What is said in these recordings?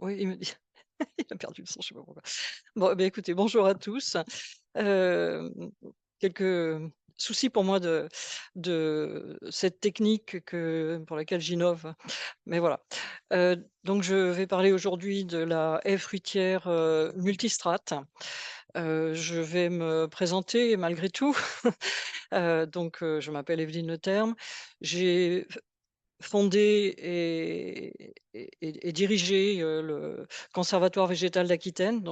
Oui, il me dit il a perdu le son, je sais pas pourquoi. Bon, beh, écoutez, bonjour à tous. Hem, quelques soucis pour moi de cette technique pour laquelle j'innove, mais voilà. Donc je vais parler aujourd'hui de la haie fruitière, multistrate. Je vais me présenter malgré tout. Je m'appelle Evelyne Leterme. J'ai fondé et dirigé, le Conservatoire végétal d'Aquitaine.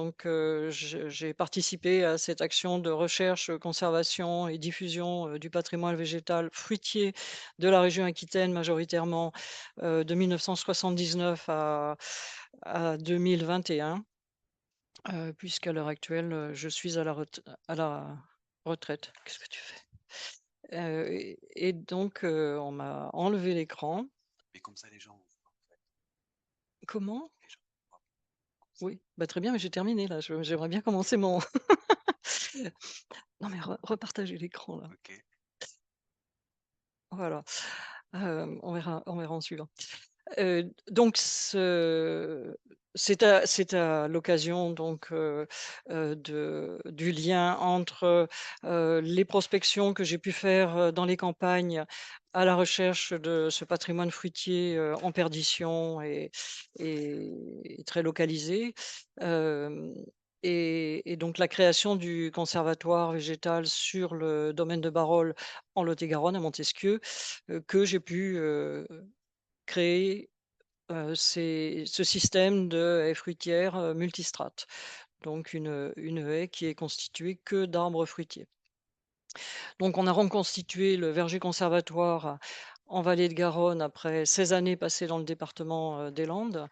J'ai participé à cette action de recherche, conservation et diffusion, du patrimoine végétal fruitier de la région Aquitaine majoritairement, de 1979 à 2021, puisqu'à l'heure actuelle, je suis à la retraite. Qu'est-ce que tu fais? On m'a enlevé l'écran. Mais comme ça, les gens vont voir, en fait. Comment? Les gens vont voir comme ça. Oui, bah, très bien, mais j'ai terminé là, j'aimerais bien commencer mon non mais repartager l'écran là, OK. voilà. On verra en suivant. Donc ce c'est à l'occasion du lien entre, les prospections que j'ai pu faire, dans les campagnes à la recherche de ce patrimoine fruitier, en perdition et très localisé, hem et donc la création du conservatoire végétal sur le domaine de Barol en Lot-et-Garonne, à Montesquieu, que j'ai pu, créer, c'est ce système de haies fruitières, multistrates. Donc une haie qui est constituée que d'arbres fruitiers. Donc on a reconstitué le verger conservatoire en vallée de Garonne après 16 années passées dans le département, des Landes,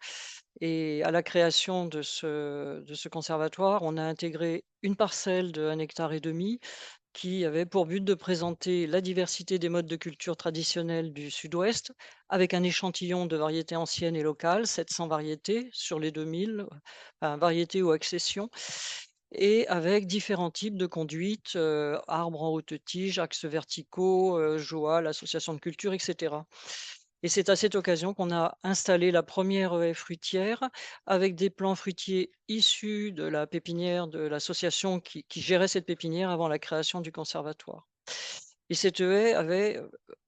et à la création de ce conservatoire, on a intégré une parcelle de 1,5 hectare qui avait pour but de présenter la diversité des modes de culture traditionnels du Sud-Ouest, avec un échantillon de variétés anciennes et locales, 700 variétés sur les 2000, enfin, variétés ou accessions, et avec différents types de conduites, arbres en haute tige, axes verticaux, joie, l'association de culture, etc. Et c'est à cette occasion qu'on a installé la première haie fruitière avec des plants fruitiers issus de la pépinière de l'association qui gérait cette pépinière avant la création du conservatoire. Et cette haie avait,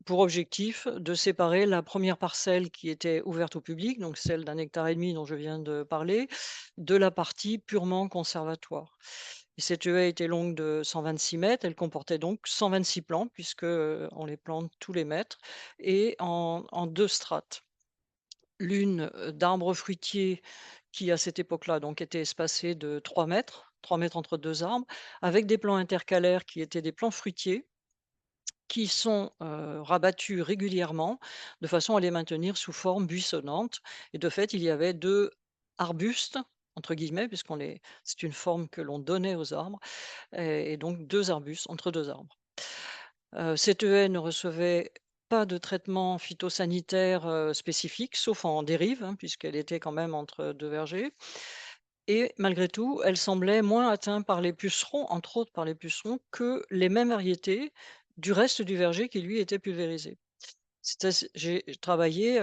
pour objectif de séparer la première parcelle qui était ouverte au public, donc celle d'1,5 hectare dont je viens de parler, de la partie purement conservatoire. Et cette haie était longue de 126 mètres, elle comportait donc 126 plants puisque, on les plante tous les mètres et en 2 strates. L'une, d'arbres fruitiers qui à cette époque-là donc étaient espacés de 3 mètres entre 2 arbres, avec des plants intercalaires qui étaient des plants fruitiers qui sont, rabattus régulièrement de façon à les maintenir sous forme buissonnante, et de fait, il y avait 2 «arbustes» entre guillemets puisqu'on les c'est une forme que l'on donnait aux arbres, et donc 2 arbustes entre 2 arbres. Cette haie ne recevait pas de traitement phytosanitaire, spécifique, sauf en dérive, hein, puisqu'elle était quand même entre 2 vergers, et malgré tout, elle semblait moins atteinte par les pucerons, entre autres par les pucerons, que les mêmes variétés du reste du verger qui lui était pulvérisé. J'ai travaillé,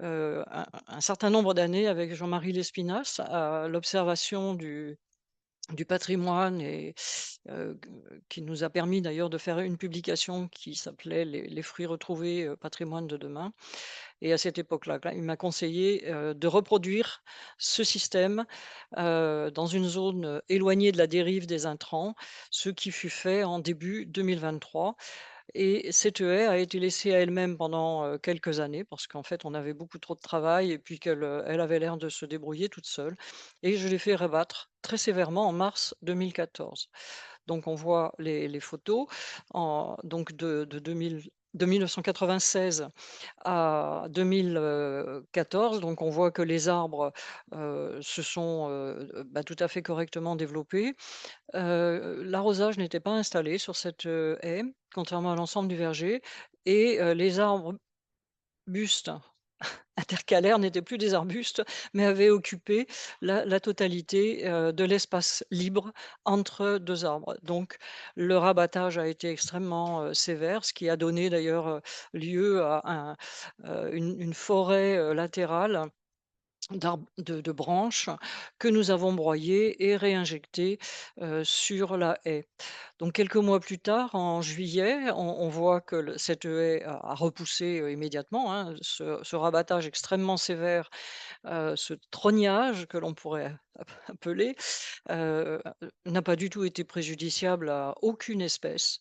un certain nombre d'années avec Jean-Marie Lespinasse à l'observation du patrimoine, et q qui nous a permis d'ailleurs de faire une publication qui s'appelait «Les fruits retrouvés, patrimoine de demain», et à cette époque-là, il m'a conseillé, de reproduire ce système, dans une zone, éloignée de la dérive des intrants, ce qui fut fait en début 2023, et cette haie a été laissée à elle-même pendant, quelques années parce qu'en fait, on avait beaucoup trop de travail et puis elle avait l'air de se débrouiller toute seule, et je l'ai fait rabattre très sévèrement en mars 2014. Donc on voit les photos de 1996 à 2014. Donc on voit que les arbres, se sont, tout à fait correctement développés. L'arrosage n'était pas installé sur cette, haie, contrairement à l'ensemble du verger, et les arbustes intercalaires n'étaient plus des arbustes, mais avaient occupé la totalité, de l'espace libre entre 2 arbres. Donc le rabattage a été extrêmement, sévère, ce qui a donné d'ailleurs, lieu à une forêt, latérale de branches que nous avons broyées et réinjectées, sur la haie. Donc quelques mois plus tard, en juillet, on voit que cette haie a repoussé, immédiatement, hein. Ce rabattage extrêmement sévère, ce trognage que l'on pourrait appeler, n'a pas du tout été préjudiciable à aucune espèce.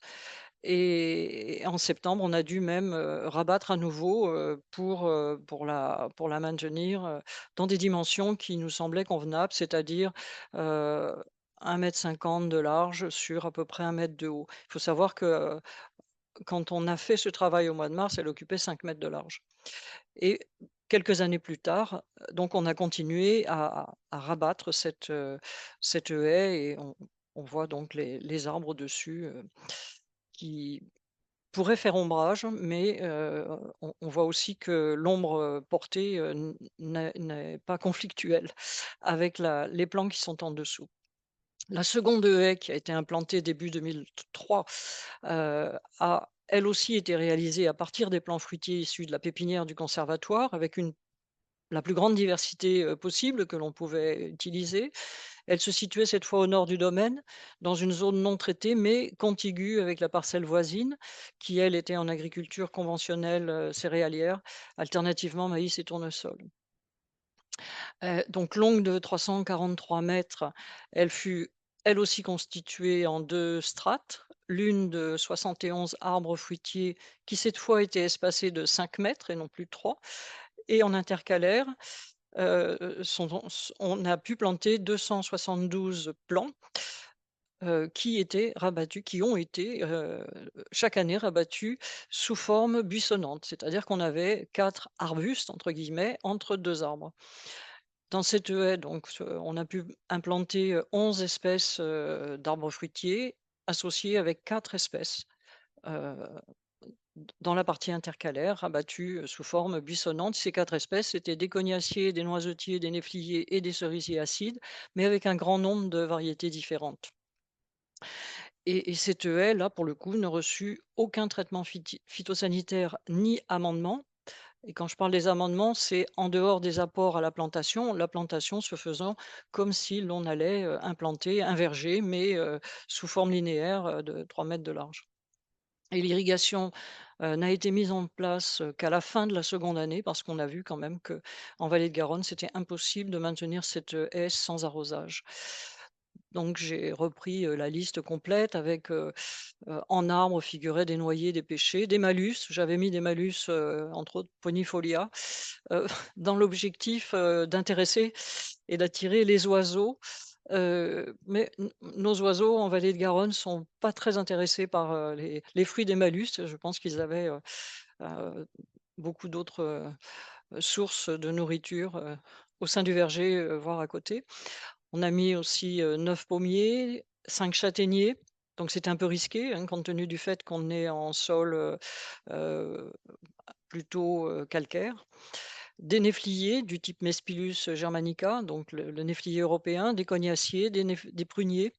Et en septembre, on a dû même, rabattre à nouveau, pour la maintenir, dans des dimensions qui nous semblaient convenables, c'est-à-dire, heu, 1,50 m de large sur à peu près 1 m de haut. Il faut savoir que, quand on a fait ce travail au mois de mars, elle occupait 5 mètres de large. Et quelques années plus tard, donc on a continué à rabattre cette haie, et on voit donc les arbres dessus, qui pourrait faire ombrage, mais on voit aussi que l'ombre, portée, n'est pas conflictuelle avec les plants qui sont en dessous. La seconde haie qui a été implantée début 2003, a elle aussi été réalisée à partir des plants fruitiers issus de la pépinière du conservatoire, avec la plus grande diversité, possible que l'on pouvait utiliser. Elle se situait cette fois au nord du domaine, dans une zone non traitée, mais contiguë avec la parcelle voisine, qui elle était en agriculture conventionnelle, céréalière, alternativement maïs et tournesol. Donc longue de 343 mètres, elle fut elle aussi constituée en 2 strates, l'une de 71 arbres fruitiers qui cette fois étaient espacés de 5 mètres et non plus de 3, et en intercalaire, on a pu planter 272 plants, qui ont été, chaque année rabattus sous forme buissonnante. C'est-à-dire qu'on avait 4 «arbustes» entre guillemets entre 2 arbres. Dans cette haie donc, on a pu implanter, 11 espèces, d'arbres fruitiers associées avec 4 espèces, heu, dans la partie intercalaire, rabattues, sous forme buissonnante. Ces 4 espèces, c'était des cognaciers, des noisetiers, des néfliers et des cerisiers acides, mais avec un grand nombre de variétés différentes. Et cette haie-là, pour le coup, ne reçut aucun traitement phytosanitaire ni amendement. Et quand je parle des amendements, c'est en dehors des apports à la plantation se faisant comme si l'on allait, implanter un verger, mais sous forme linéaire, de 3 mètres de large. Et l'irrigation, n'a été mise en place, qu'à la fin de la seconde année, parce qu'on a vu quand même qu'en vallée de Garonne, c'était impossible de maintenir cette, haie sans arrosage. Donc j'ai repris, la liste complète avec, en arbre figuraient des noyers, des pêchers, des malus. J'avais mis des malus, entre autres Ponifolia, heu, dans l'objectif, d'intéresser et d'attirer les oiseaux. Mais nos oiseaux en vallée de Garonne sont pas très intéressés par, les fruits des malus. Je pense qu'ils avaient, heu, beaucoup d'autres, sources de nourriture, au sein du verger, voire à côté. On a mis aussi, 9 pommiers, 5 châtaigniers, donc c'était un peu risqué, hein, compte tenu du fait qu'on est en sol, heu, plutôt, calcaire. Des néfliers du type Mespilus germanica, donc le néflier européen, des cognaciers, des pruniers,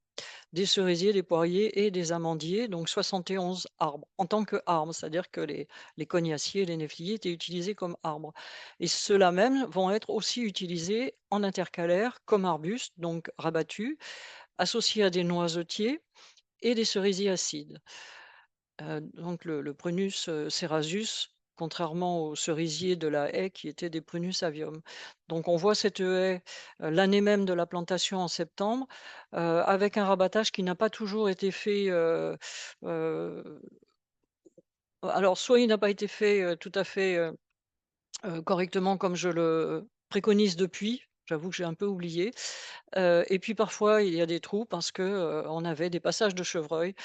des cerisiers, des poiriers et des amandiers, donc 71 arbres, en tant qu'arbres, c'est-à-dire que les cognaciers et les néfliers étaient utilisés comme arbres. Et ceux-là même vont être aussi utilisés en intercalaire comme arbustes, donc rabattus, associés à des noisetiers et des cerisiers acides. Donc le Prunus, cerasus, contrairement aux cerisiers de la haie qui étaient des Prunus avium. Donc on voit cette haie, l'année même de la plantation en septembre, avec un rabattage qui n'a pas toujours été fait, heu, alors soit il n'a pas été fait, tout à fait, correctement comme je le préconise depuis. J'avoue que j'ai un peu oublié, et puis parfois il y a des trous parce que, on avait des passages de chevreuils,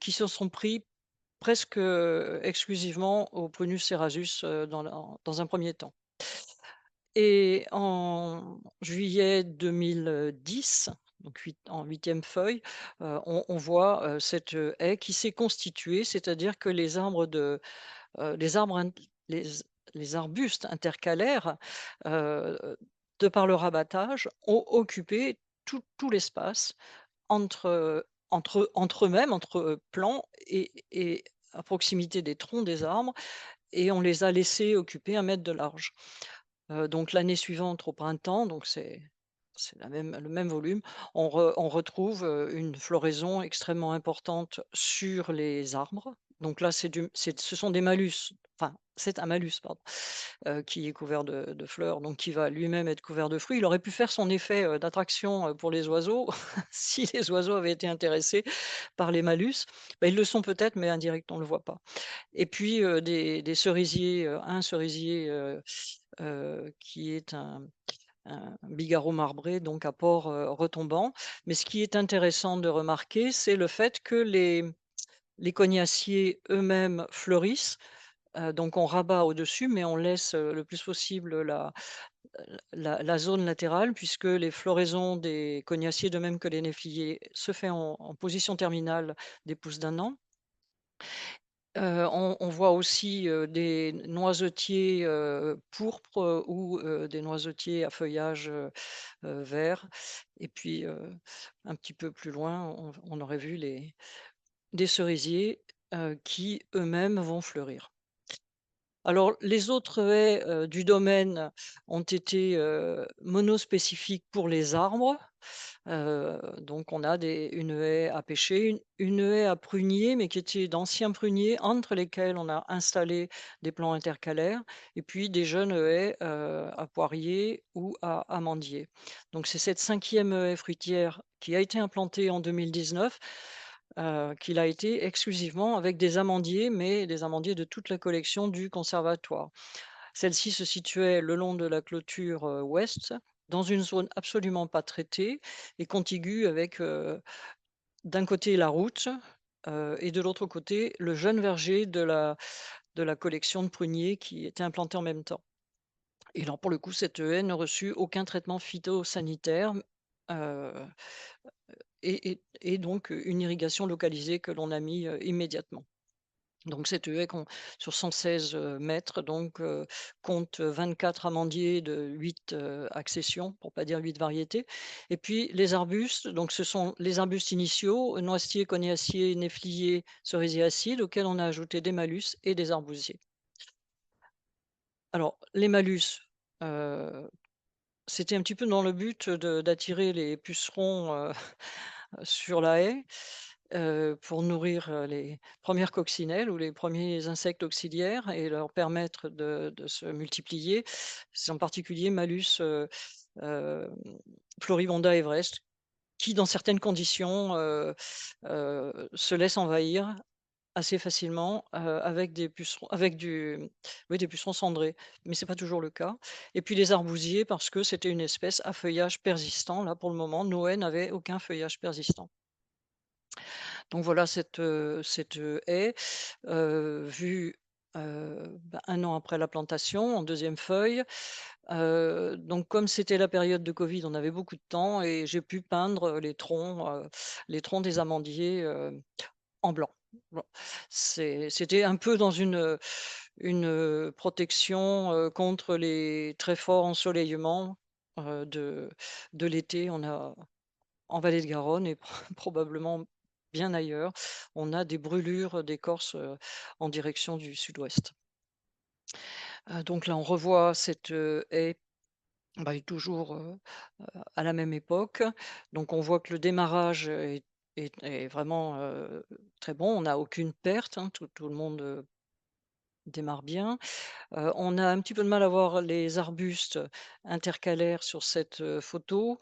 qui se sont pris presque, exclusivement au Prunus cerasus, dans un premier temps. Et en juillet 2010, donc en huitième feuille, on voit, cette, haie qui s'est constituée, c'est-à-dire que les arbres int les les arbustes intercalaires, heu, de par le rabattage, ont occupé tout l'espace entre eux-mêmes, entre, plants et à proximité des troncs des arbres, et on les a laissés occuper 1 mètre de large. Donc l'année suivante, au printemps, donc c'est la même le même volume, on retrouve, une floraison extrêmement importante sur les arbres. Donc là, ce sont des malus, enfin, c'est un malus, pardon, qui est couvert de fleurs, donc qui va lui-même être couvert de fruits. Il aurait pu faire son effet, d'attraction, pour les oiseaux, si les oiseaux avaient été intéressés par les malus. Bah, ils le sont peut-être, mais indirect, on ne le voit pas. Et puis, des cerisiers, un cerisier, qui est un bigarreau marbré, donc à port, retombant. Mais ce qui est intéressant de remarquer, c'est le fait que les cognaciers eux-mêmes fleurissent, donc on rabat au-dessus, mais on laisse, le plus possible la zone latérale puisque les floraisons des cognaciers, de même que les néfliers, se fait en position terminale des pousses d'un an. On voit aussi, des noisetiers, pourpres, ou, des noisetiers à feuillage, vert, et puis, un petit peu plus loin, on aurait vu des cerisiers, qui eux-mêmes vont fleurir. Alors les autres haies, du domaine ont été, monospécifiques pour les arbres. Donc on a une haie à pêcher, une haie à prunier, mais qui était d'anciens pruniers entre lesquels on a installé des plants intercalaires, et puis des jeunes haies, à poirier ou à amandier. Donc c'est cette cinquième haie fruitière qui a été implantée en 2019, qu'il a été exclusivement avec des amandiers, mais des amandiers de toute la collection du conservatoire. Celle-ci se situait le long de la clôture, ouest, dans une zone absolument pas traitée et contiguë avec, d'un côté la route, et de l'autre côté le jeune verger de la collection de pruniers qui était implanté en même temps. Et alors pour le coup, cette haie ne reçut aucun traitement phytosanitaire, heu et donc une irrigation localisée que l'on a mis, immédiatement. Donc cette haie sur 116 mètres, donc compte 24 amandiers de 8 accessions, pour pas dire 8 variétés. Et puis les arbustes, donc ce sont les arbustes initiaux, noisetiers, cognaciers, néfliers, cerisiers acides, auxquels on a ajouté des malus et des arbousiers. Alors les malus, heu, c'était un petit peu dans le but d'attirer les pucerons, sur la haie, pour nourrir, les premières coccinelles ou les premiers insectes auxiliaires et leur permettre de se multiplier. C'est en particulier Malus, hem, floribunda everest, qui dans certaines conditions, se laisse envahir assez facilement, avec des pucerons avec des pucerons cendrés, mais c'est pas toujours le cas. Et puis les arbousiers parce que c'était une espèce à feuillage persistant. Là, pour le moment, Noé n'avait aucun feuillage persistant. Donc voilà cette haie, vue, 1 an après la plantation, en deuxième feuille. Donc comme c'était la période de covid, on avait beaucoup de temps et j'ai pu peindre les troncs des amandiers, en blanc. Bon, c'était un peu dans protection, contre les très forts ensoleillements, de l'été. On a En vallée de Garonne et probablement bien ailleurs, on a des brûlures d'écorce, en direction du sud-ouest. Donc là, on revoit cette, haie, bah, toujours, à la même époque. Donc on voit que le démarrage est vraiment, très bon. On n'a aucune perte, hein, tout le monde, démarre bien. On a un petit peu de mal à voir les arbustes intercalaires sur cette, photo.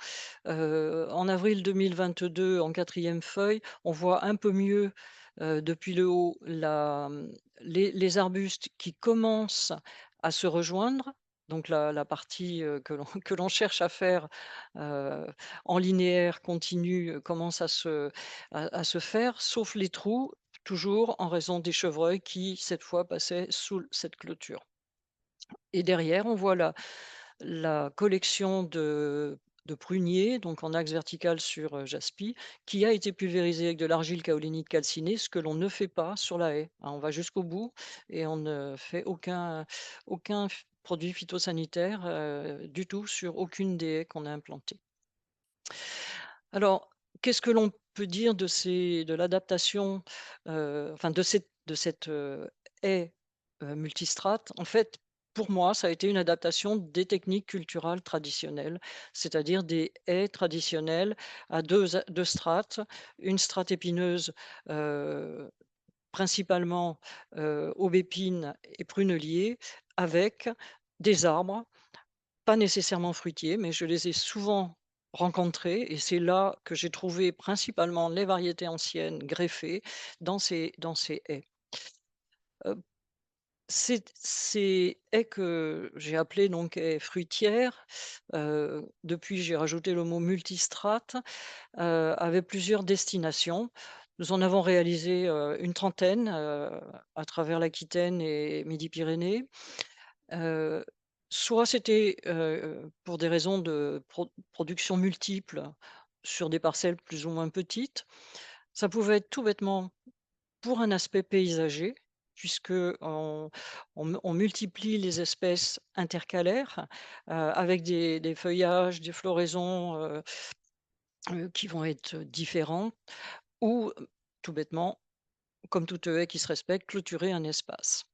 En avril 2022, en quatrième feuille, on voit un peu mieux, depuis le haut les arbustes qui commencent à se rejoindre. Donc la partie, que l'on que l'on cherche à faire, heu, en linéaire continu, commence à se faire, sauf les trous, toujours en raison des chevreuils qui, cette fois, passaient sous cette clôture. Et derrière, on voit la collection de pruniers, donc en axe vertical sur, jaspi, qui a été pulvérisée avec de l'argile kaolinite calcinée, ce que l'on ne fait pas sur la haie, hein. On va jusqu'au bout et on ne fait aucun produit phytosanitaire, du tout sur aucune des haies qu'on a implantées. Alors, qu'est-ce que l'on peut dire de l'adaptation, enfin de cette haie, multistrate? En fait, pour moi, ça a été une adaptation des techniques culturales traditionnelles, c'est-à-dire des haies traditionnelles à 2 strates, une strate épineuse, heu, principalement, aubépine et prunelier, avec des arbres, pas nécessairement fruitiers, mais je les ai souvent rencontrés et c'est là que j'ai trouvé principalement les variétés anciennes greffées dans ces haies. Heu, ces haies que j'ai appelées donc haies fruitières, depuis j'ai rajouté le mot multistrate, avaient plusieurs destinations. Nous en avons réalisé, une trentaine, à travers l'Aquitaine et Midi-Pyrénées. Heu, Soit c'était, pour des raisons de production multiple sur des parcelles plus ou moins petites. Ça pouvait être tout bêtement pour un aspect paysager, puisque on multiplie les espèces intercalaires, avec des feuillages, des floraisons, qui vont être différents ou, tout bêtement, comme toute haie qui se respecte, clôturer un espace.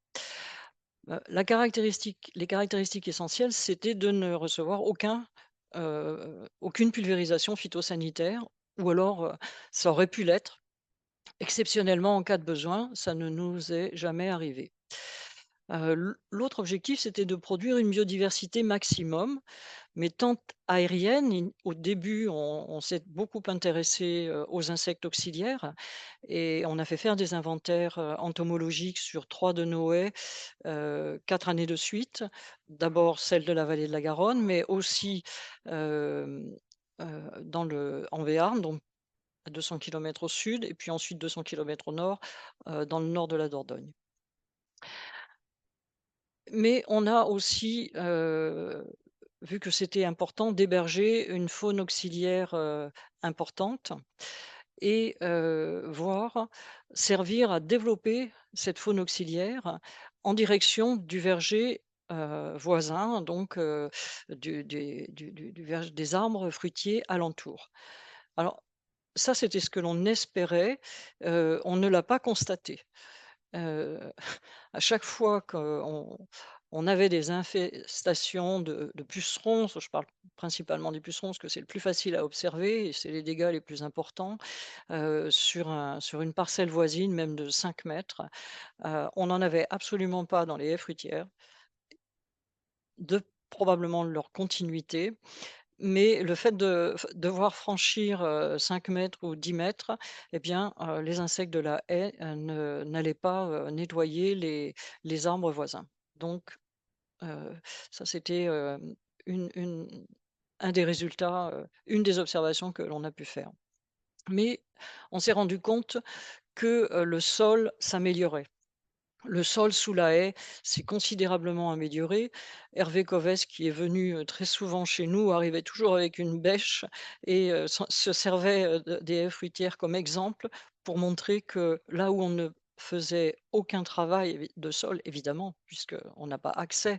Les caractéristiques essentielles, c'était de ne recevoir aucune pulvérisation phytosanitaire ou alors, ça aurait pu l'être. Exceptionnellement, en cas de besoin, ça ne nous est jamais arrivé. L'autre objectif, c'était de produire une biodiversité maximum, mais tant aérienne, au début, on s'est beaucoup intéressé, aux insectes auxiliaires et on a fait faire des inventaires, entomologiques sur 3 de nos haies, 4 années de suite. D'abord celle de la vallée de la Garonne, mais aussi, hem, en Béarn, donc à 200 kilomètres au sud et puis ensuite 200 kilomètres au nord, dans le nord de la Dordogne. Mais on a aussi, vu que c'était important d'héberger une faune auxiliaire, importante et voire servir à développer cette faune auxiliaire en direction du verger, voisin, donc des arbres fruitiers alentour. Alors ça, c'était ce que l'on espérait, on ne l'a pas constaté. Heu, à chaque fois qu'on avait des infestations de pucerons, je parle principalement des pucerons parce que c'est le plus facile à observer et c'est les dégâts les plus importants, sur une parcelle voisine, même de 5 mètres. On n'en avait absolument pas dans les haies fruitières, de probablement leur continuité, mais le fait de devoir franchir, 5 mètres ou 10 mètres, eh bien, les insectes de la haie, ne n'allaient pas, nettoyer les arbres voisins. Donc, heu, ça c'était, une un des résultats, une des observations que l'on a pu faire. Mais on s'est rendu compte que, le sol s'améliorait. Le sol sous la haie s'est considérablement amélioré. Hervé Covès, qui est venu, très souvent chez nous, arrivait toujours avec une bêche et se servait, des haies fruitières comme exemple pour montrer que là où on ne faisait aucun travail de sol, évidemment, puisqu'on n'a pas accès,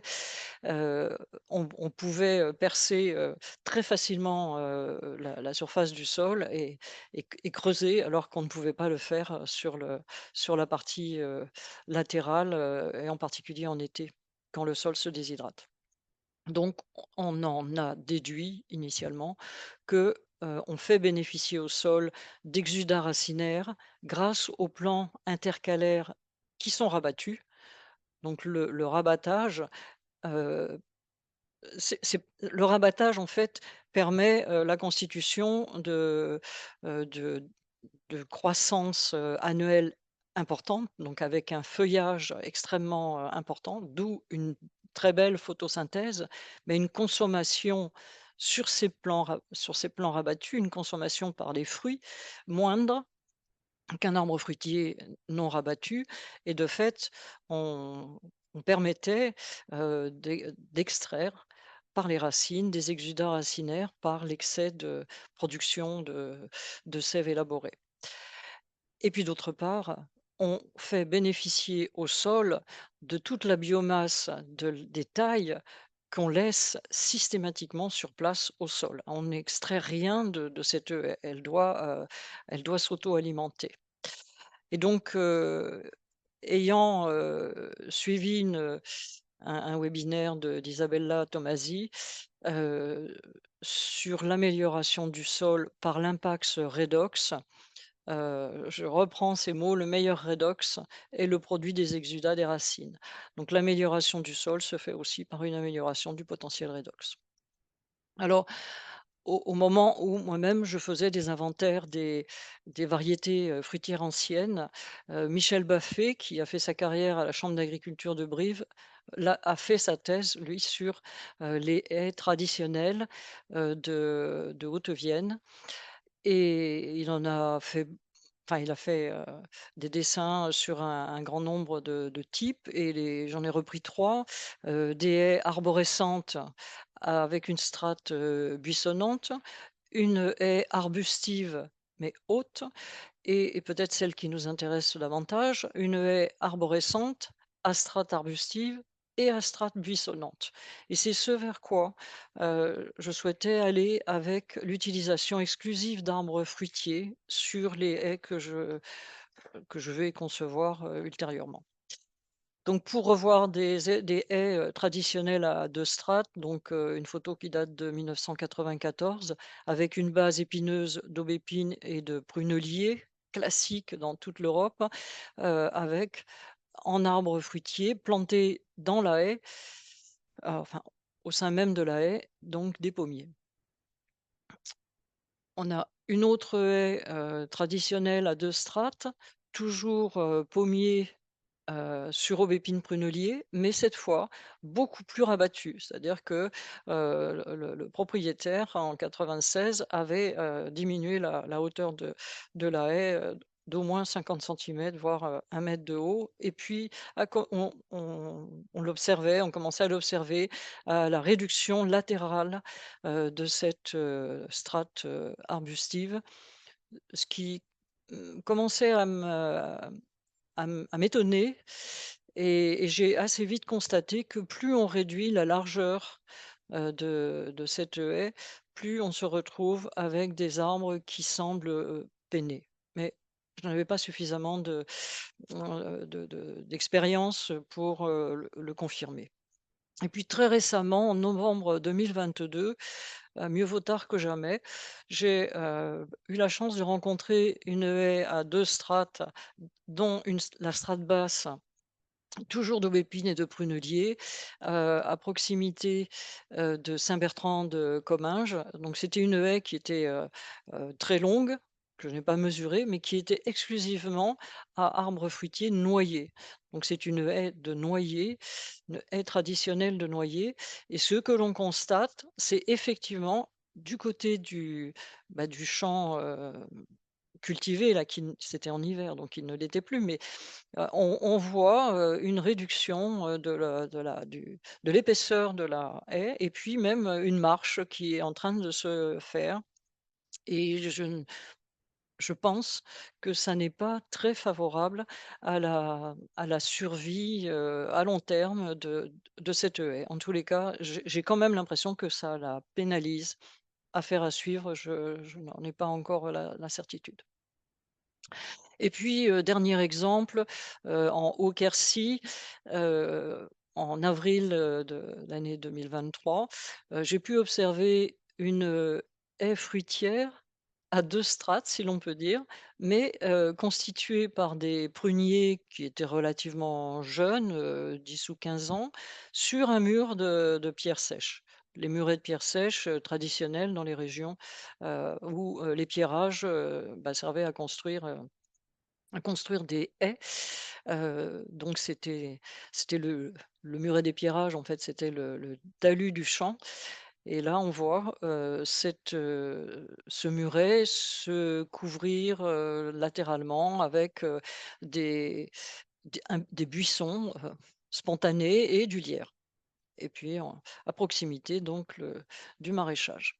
heu, on pouvait, percer, très facilement, la surface du sol et creuser alors qu'on ne pouvait pas le faire, sur la partie, latérale, et en particulier en été, quand le sol se déshydrate. Donc on en a déduit initialement que, on fait bénéficier au sol d'exudats racinaires grâce aux plants intercalaires qui sont rabattus. Donc le rabattage, heu c'est le rabattage, en fait, permet, la constitution de croissance, annuelle importante, donc avec un feuillage extrêmement, important, d'où une très belle photosynthèse, mais une consommation sur ces plants rabattus, une consommation par les fruits moindre qu'un arbre fruitier non rabattu et de fait, on on permettait, d'extraire par les racines des exudats racinaires par l'excès de production de sève élaborée. Et puis d'autre part, on fait bénéficier au sol de toute la biomasse des tailles qu'on laisse systématiquement sur place au sol. On n'extrait rien de cette elle doit s'auto-alimenter. Et donc, ayant, suivi un webinaire d'Isabella Tomasi, heu, sur l'amélioration du sol par l'impact redox. Je reprends ces mots: «Le meilleur redox est le produit des exudats des racines». Donc l'amélioration du sol se fait aussi par une amélioration du potentiel redox. Alors, au moment où moi-même je faisais des inventaires des variétés, fruitières anciennes, Michel Baffet, qui a fait sa carrière à la chambre d'agriculture de Brive, là, a fait sa thèse, lui, sur, les haies traditionnelles, de Haute-Vienne, et il en a fait enfin, il a fait, des dessins sur un grand nombre de types, et j'en ai repris 3, des haies arborescentes avec une strate, buissonnante, une haie arbustive mais haute, et peut-être celle qui nous intéresse davantage, une haie arborescente, à strate arbustive et à strate buissonnante. Et c'est ce vers quoi, je souhaitais aller avec l'utilisation exclusive d'arbres fruitiers sur les haies que je vais concevoir, ultérieurement. Donc pour revoir des haies, traditionnelles à 2 strates, donc une photo qui date de 1994, avec une base épineuse d'aubépine et de prunellier, classique dans toute l'Europe, avec en arbre fruitier planté dans la haie, enfin au sein même de la haie, donc des pommiers. On a une autre haie, traditionnelle à 2 strates, toujours, pommier, sur aubépine prunellier, mais cette fois beaucoup plus rabattu. C'est-à-dire que, le propriétaire en 96 avait, diminué la hauteur de la haie, d'au moins 50 centimètres, voire, 1 mètre de haut, et puis à co on l'observait, on commençait à l'observer, à la réduction latérale, de cette, strate, arbustive, ce qui, commençait à m'étonner, et j'ai assez vite constaté que plus on réduit la largeur, de cette haie, plus on se retrouve avec des arbres qui semblent, peinés. Mais je n'avais pas suffisamment d'expérience pour, le confirmer. Et puis très récemment, en novembre 2022, mieux vaut tard que jamais, j'ai, eu la chance de rencontrer une haie à 2 strates, dont la strate basse, toujours d'aubépine et de prunellier, à proximité, de Saint-Bertrand de Comminges. Donc c'était une haie qui était, très longue, que je n'ai pas mesurée, mais qui était exclusivement à arbres fruitiers noyers. Donc c'est une haie de noyer, une haie traditionnelle de noyer, et ce que l'on constate, c'est effectivement du côté du champ, cultivé là, qui n c'était en hiver, donc il ne l'était plus, mais on voit, une réduction, de l'épaisseur de la haie, et puis même, une marche qui est en train de se faire, et je pense que ça n'est pas très favorable à la survie, à long terme de cette haie. En tous les cas, j'ai quand même l'impression que ça la pénalise. Affaire à suivre, je n'en ai pas encore la certitude. Et puis, dernier exemple, en Haut-Quercy, heu, en avril, de l'année 2023, j'ai pu observer une, haie fruitière à 2 strates, si l'on peut dire, mais constituée par des pruniers qui étaient relativement jeunes, 10 ou 15 ans, sur un mur de pierres sèches. Les murets de pierres sèches, traditionnels dans les régions, où, les pierrages, servaient à construire des haies. Donc c'était le muret des pierrages, en fait, c'était le talus du champ, et là, on voit, ce muret se couvrir, latéralement avec, des des buissons, spontanés, et du lierre, et puis à proximité, donc du maraîchage.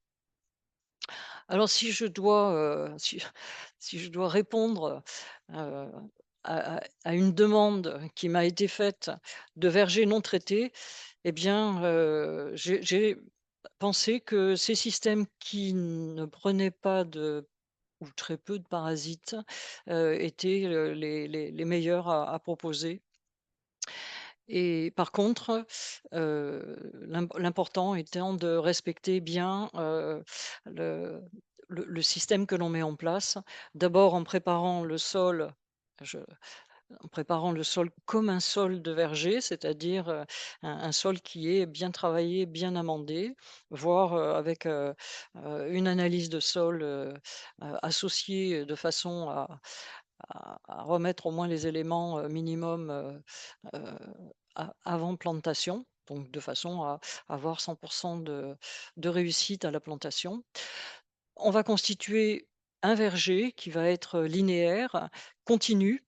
Alors si je dois, si je dois répondre, à une demande qui m'a été faite de vergers non traités, eh bien, j'ai pensé que ces systèmes qui ne prenaient pas ou très peu de parasites, étaient, les meilleurs à proposer. Et par contre, l'important étant de respecter bien, le le système que l'on met en place. D'abord en préparant le sol, je en préparant le sol comme un sol de verger, c'est-à-dire, un sol qui est bien travaillé, bien amendé, voire, avec, une analyse de sol, associée de façon à remettre au moins les éléments, minimums, heu, avant plantation, donc de façon à avoir 100 de réussite à la plantation. On va constituer un verger qui va être linéaire, continu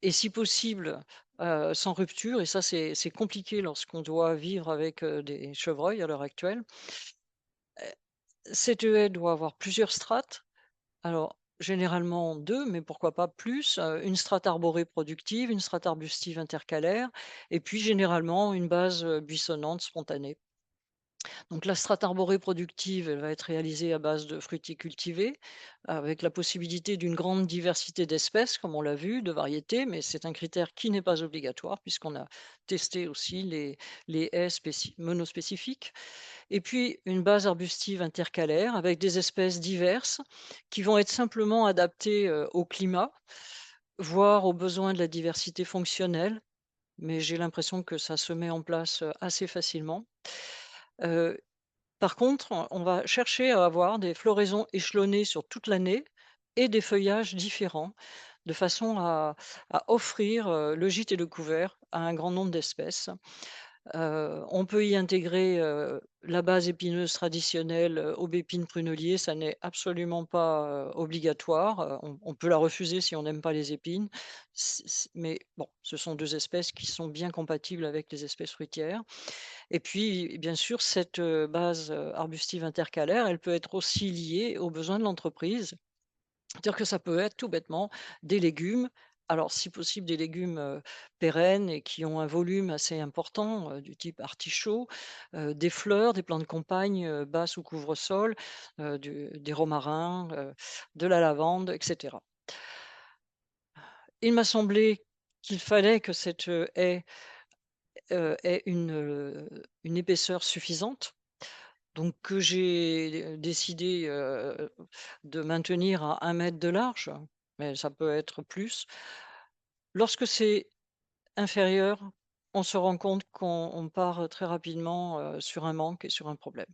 et si possible, sans rupture et ça c'est compliqué lorsqu'on doit vivre avec, des chevreuils à l'heure actuelle. Cette haie doit avoir plusieurs strates. Alors, généralement 2, mais pourquoi pas plus, une strate arborée productive, une strate arbustive intercalaire et puis généralement une base, buissonnante spontanée. Donc la strate arborée productive, elle va être réalisée à base de fruitiers cultivés, avec la possibilité d'une grande diversité d'espèces, comme on l'a vu, de variétés, mais c'est un critère qui n'est pas obligatoire puisqu'on a testé aussi les haies monospécifiques. Et puis une base arbustive intercalaire avec des espèces diverses qui vont être simplement adaptées au climat, voire aux besoins de la diversité fonctionnelle, mais j'ai l'impression que ça se met en place assez facilement. Euh, Par contre, on va chercher à avoir des floraisons échelonnées sur toute l'année et des feuillages différents, de façon à offrir le gîte et le couvert à un grand nombre d'espèces. On peut y intégrer, la base épineuse traditionnelle, aubépine prunelier, ça n'est absolument pas, obligatoire, on peut la refuser si on n'aime pas les épines. Mais bon, ce sont 2 espèces qui sont bien compatibles avec les espèces fruitières et puis, bien sûr, cette, base, arbustive intercalaire, elle peut être aussi liée aux besoins de l'entreprise. C'est-à-dire que ça peut être tout bêtement des légumes, alors si possible des légumes, pérennes et qui ont un volume assez important, du type artichaut, des fleurs, des plantes de campagne, basses ou couvre-sol, des romarins, de la lavande et cetera. Il m'a semblé qu'il fallait que cette, haie, ait une épaisseur suffisante, donc que j'ai décidé, de maintenir à 1 mètre de large, mais ça peut être plus. Lorsque c'est inférieur, on se rend compte qu'on part, très rapidement, sur un manque et sur un problème.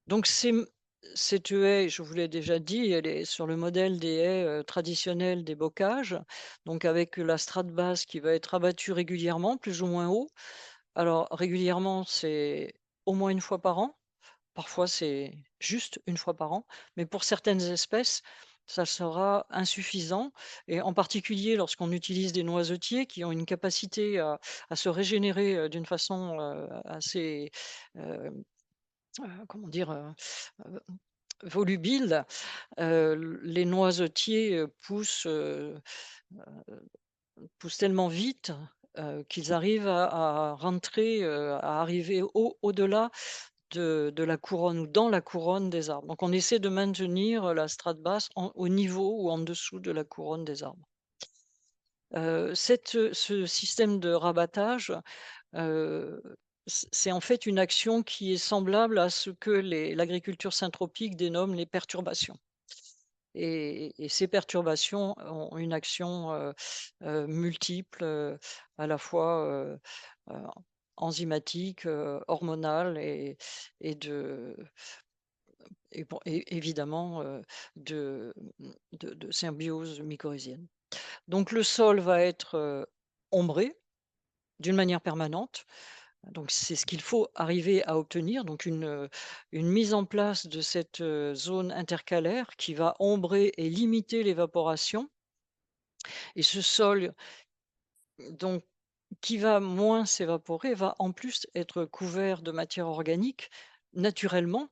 Donc cette haie, je vous l'ai déjà dit, elle est sur le modèle des haies, traditionnelles des bocages, donc avec la strate basse qui va être abattue régulièrement, plus ou moins haut. Alors régulièrement, c'est au moins 1 fois par an. Parfois, c'est juste 1 fois par an, mais pour certaines espèces, ça sera insuffisant et en particulier lorsqu'on utilise des noisetiers qui ont une capacité à se régénérer, d'une façon, assez, hem, comment dire? Heu, volubile. Les noisetiers, poussent tellement vite, qu'ils arrivent à rentrer, à arriver au-delà de la couronne ou dans la couronne des arbres. Donc on essaie de maintenir, la strate basse au niveau ou en dessous de la couronne des arbres. Ce système de rabattage, heu, c'est en fait une action qui est semblable à ce que l'agriculture syntropique dénomme les perturbations et ces perturbations ont une action, multiple, à la fois, heu, enzymatique, hormonale et de et bon et évidemment, de symbiose mycorhizienne. Donc le sol va être, ombré d'une manière permanente. Donc c'est ce qu'il faut arriver à obtenir, donc une mise en place de cette, zone intercalaire qui va ombrer et limiter l'évaporation et ce sol donc qui va moins s'évaporer va en plus être couvert de matière organique naturellement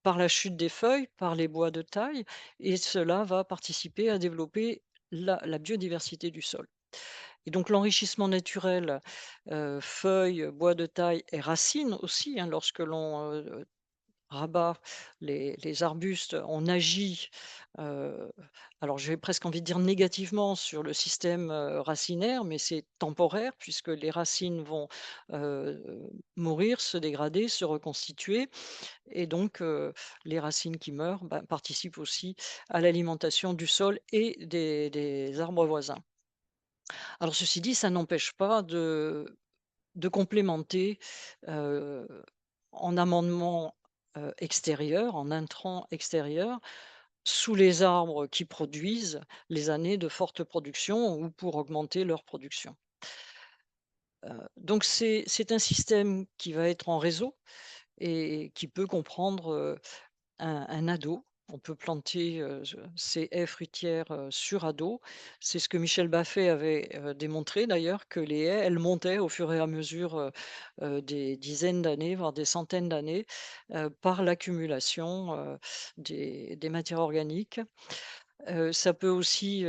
par la chute des feuilles, par les bois de taille et cela va participer à développer la biodiversité du sol. Et donc l'enrichissement naturel, feuilles, bois de taille et racines aussi, hein, lorsque l'on, rabat les arbustes, on agit, heu, alors j'ai presque envie de dire négativement sur le système, racinaire, mais c'est temporaire puisque les racines vont, heu, mourir, se dégrader, se reconstituer et donc les racines qui meurent, bah, participent aussi à l'alimentation du sol et des arbres voisins. Alors ceci dit, ça n'empêche pas de complémenter, heu, en amendement, extérieur, en intrant extérieur, sous les arbres qui produisent les années de forte production ou pour augmenter leur production. Donc c'est un système qui va être en réseau et qui peut comprendre, un ado. On peut planter, ces haies fruitières, sur ado. C'est ce que Michel Baffet avait, démontré d'ailleurs, que les haies, elles montaient au fur et à mesure, des dizaines d'années, voire des centaines d'années, par l'accumulation, des matières organiques. Ça peut aussi,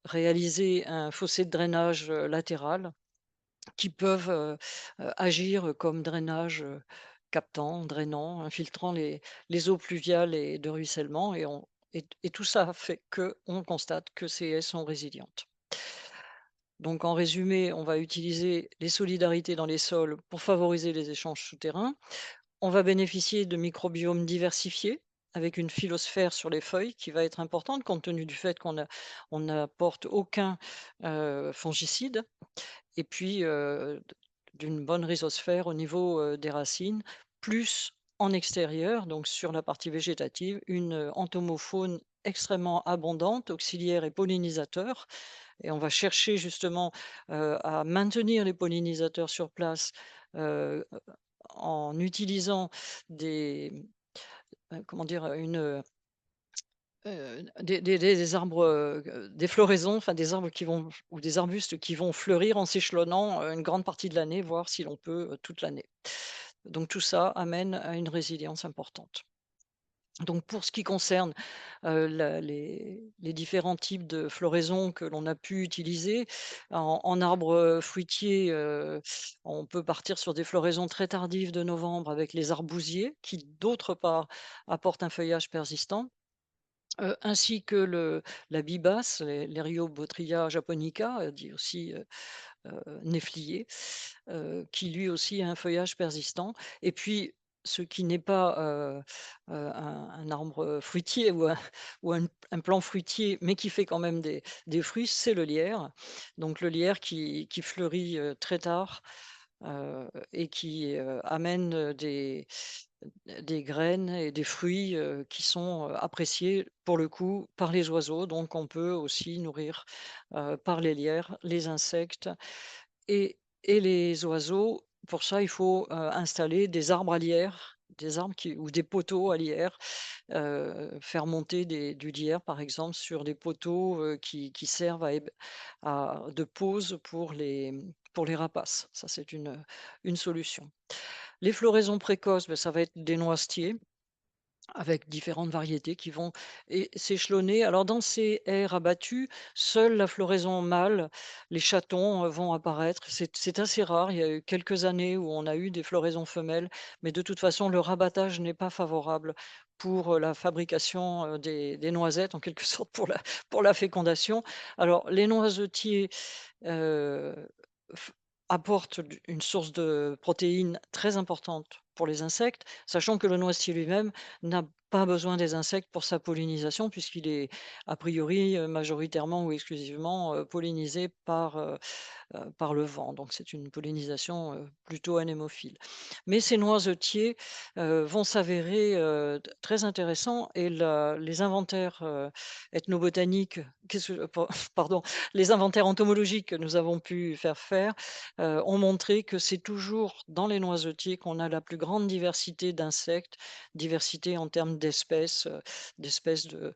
réaliser un fossé de drainage, latéral qui peuvent, agir comme drainage, captant, drainant, infiltrant les eaux pluviales et de ruissellement et tout ça fait qu'on constate que ces haies sont résilientes. Donc en résumé, on va utiliser les solidarités dans les sols pour favoriser les échanges souterrains. On va bénéficier de microbiomes diversifiés avec une phylosphère sur les feuilles qui va être importante compte tenu du fait on n'apporte aucun, fongicide et puis, d'une bonne rhizosphère au niveau, des racines, plus en extérieur, donc sur la partie végétative, une, entomofaune extrêmement abondante, auxiliaire et pollinisateur et on va chercher justement, à maintenir les pollinisateurs sur place, heu, en utilisant des, comment dire? Des arbres, des floraisons, enfin des arbres qui vont ou des arbustes qui vont fleurir en s'échelonnant, une grande partie de l'année, voire si l'on peut, toute l'année. Donc tout ça amène à une résilience importante. Donc pour ce qui concerne, les différents types de floraison que l'on a pu utiliser, en arbre, fruitier, on peut partir sur des floraisons très tardives de novembre avec les arbousiers qui, d'autre part, apportent un feuillage persistant. Ainsi que la bibasse, l'Eriobothria japonica, dit aussi, néflier, qui lui aussi a un feuillage persistant et puis ce qui n'est pas, un arbre, fruitier ou un ou un plant fruitier, mais qui fait quand même des fruits, c'est le lierre. Donc le lierre qui fleurit, très tard, et qui, amène, des graines et des fruits, qui sont, appréciés pour le coup par les oiseaux. Donc on peut aussi nourrir, par les lierres, les insectes et les oiseaux. Pour ça, il faut, installer des arbres à lierre, des arbres qui ou des poteaux à lierre, faire monter du lierre, par exemple, sur des poteaux, qui servent à de pause pour les rapaces. Ça, c'est une solution. Les floraisons précoces, bah, ça va être des noisetiers avec différentes variétés qui vont s'échelonner. Alors dans ces haies rabattues, seule la floraison mâle, les chatons vont apparaître. C'est assez rare. Il y a eu quelques années où on a eu des floraisons femelles, mais de toute façon, le rabattage n'est pas favorable pour la fabrication des noisettes, en quelque sorte pour la fécondation. Alors les noisetiers heu, f apporte une source de protéines très importante pour les insectes, sachant que le noisetier lui-même n'a pas besoin des insectes pour sa pollinisation puisqu'il est a priori, majoritairement ou exclusivement, pollinisé par le vent, donc c'est une pollinisation, plutôt anémophile. Mais ces noisetiers, vont s'avérer, très intéressants et les inventaires, ethnobotaniques qu'est-ce que pardon, les inventaires entomologiques que nous avons pu faire, ont montré que c'est toujours dans les noisetiers qu'on a la plus grande diversité d'insectes, diversité en termes d'espèces de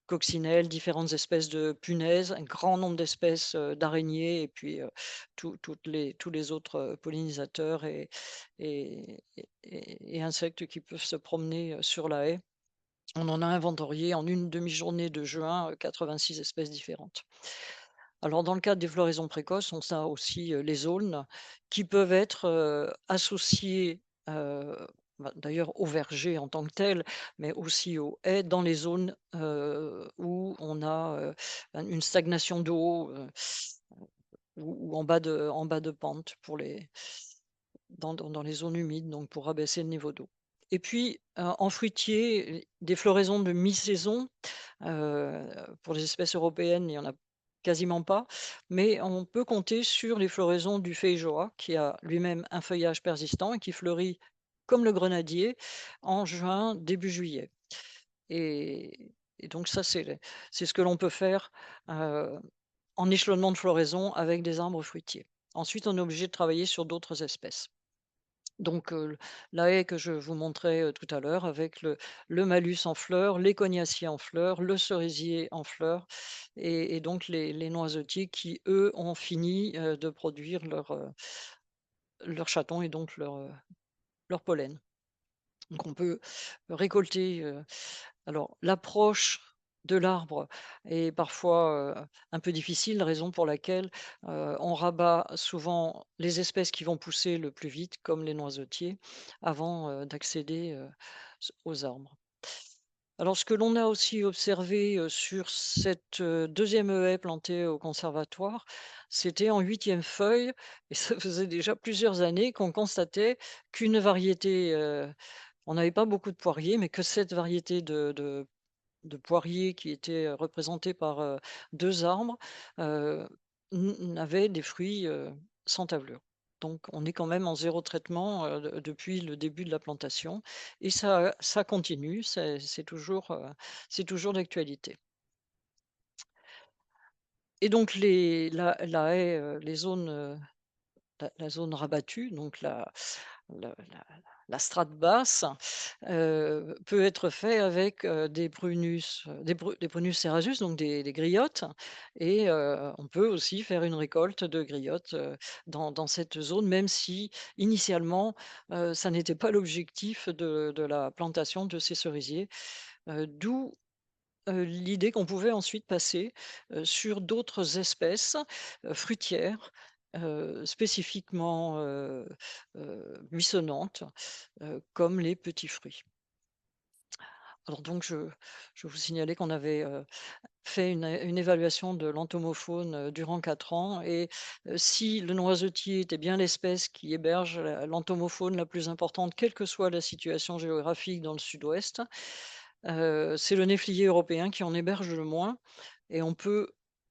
coccinelles, différentes espèces de punaises, un grand nombre d'espèces, d'araignées et puis, tous les autres, pollinisateurs et insectes qui peuvent se promener, sur la haie. On en a inventorié en une demi-journée de juin, 86 espèces différentes. Alors dans le cadre des floraisons précoces, on a aussi, les aulnes qui peuvent être, associées, bah, d'ailleurs aux vergers en tant que tels, mais aussi aux haies dans les zones, où on a, une stagnation d'eau, ou en bas de pente pour les dans les zones humides, donc pour abaisser le niveau d'eau. Et puis, en fruitier, des floraisons de mi-saison, heu, pour les espèces européennes, il y en a quasiment pas, mais on peut compter sur les floraisons du feijoa qui a lui-même un feuillage persistant et qui fleurit comme le grenadier en juin, début juillet. Et donc ça, c'est ce que l'on peut faire, heu, en échelonnement de floraison avec des arbres fruitiers. Ensuite, on est obligé de travailler sur d'autres espèces. Donc, la haie que je vous montrais, tout à l'heure avec le malus en fleurs, les cognaciers en fleurs, le cerisier en fleurs et donc les noisetiers qui, eux, ont fini, de produire leurs chatons et donc leur pollen. Donc on peut récolter, alors l'approche de l'arbre est parfois, un peu difficile, raison pour laquelle, on rabat souvent les espèces qui vont pousser le plus vite, comme les noisetiers, avant, d'accéder, aux arbres. Alors ce que l'on a aussi observé, sur cette, 2e haie plantée au conservatoire, c'était en 8e feuille et ça faisait déjà plusieurs années qu'on constatait qu'une variété, on n'avait pas beaucoup de poiriers, mais que cette variété de poiriers qui était, représentée par, 2 arbres, heu, n'avait des fruits, sans tavelure. Donc on est quand même en zéro traitement, depuis le début de la plantation et ça continue, c'est toujours d'actualité. Et donc la haie, les zones, la zone rabattue, donc la strate basse, peut être fait avec, des Prunus cerasus, donc des griottes et on peut aussi faire une récolte de griottes, dans cette zone, même si initialement, ça n'était pas l'objectif de la plantation de ces cerisiers, d'où l'idée qu'on pouvait ensuite passer, sur d'autres espèces, fruitières, spécifiquement, buissonnantes, comme les petits fruits. Alors donc je vous signalais qu'on avait, fait une évaluation de l'entomofaune, durant 4 ans et si le noisetier était bien l'espèce qui héberge l'entomofaune la plus importante, quelle que soit la situation géographique dans le sud-ouest, c'est le néflier européen qui en héberge le moins et on peut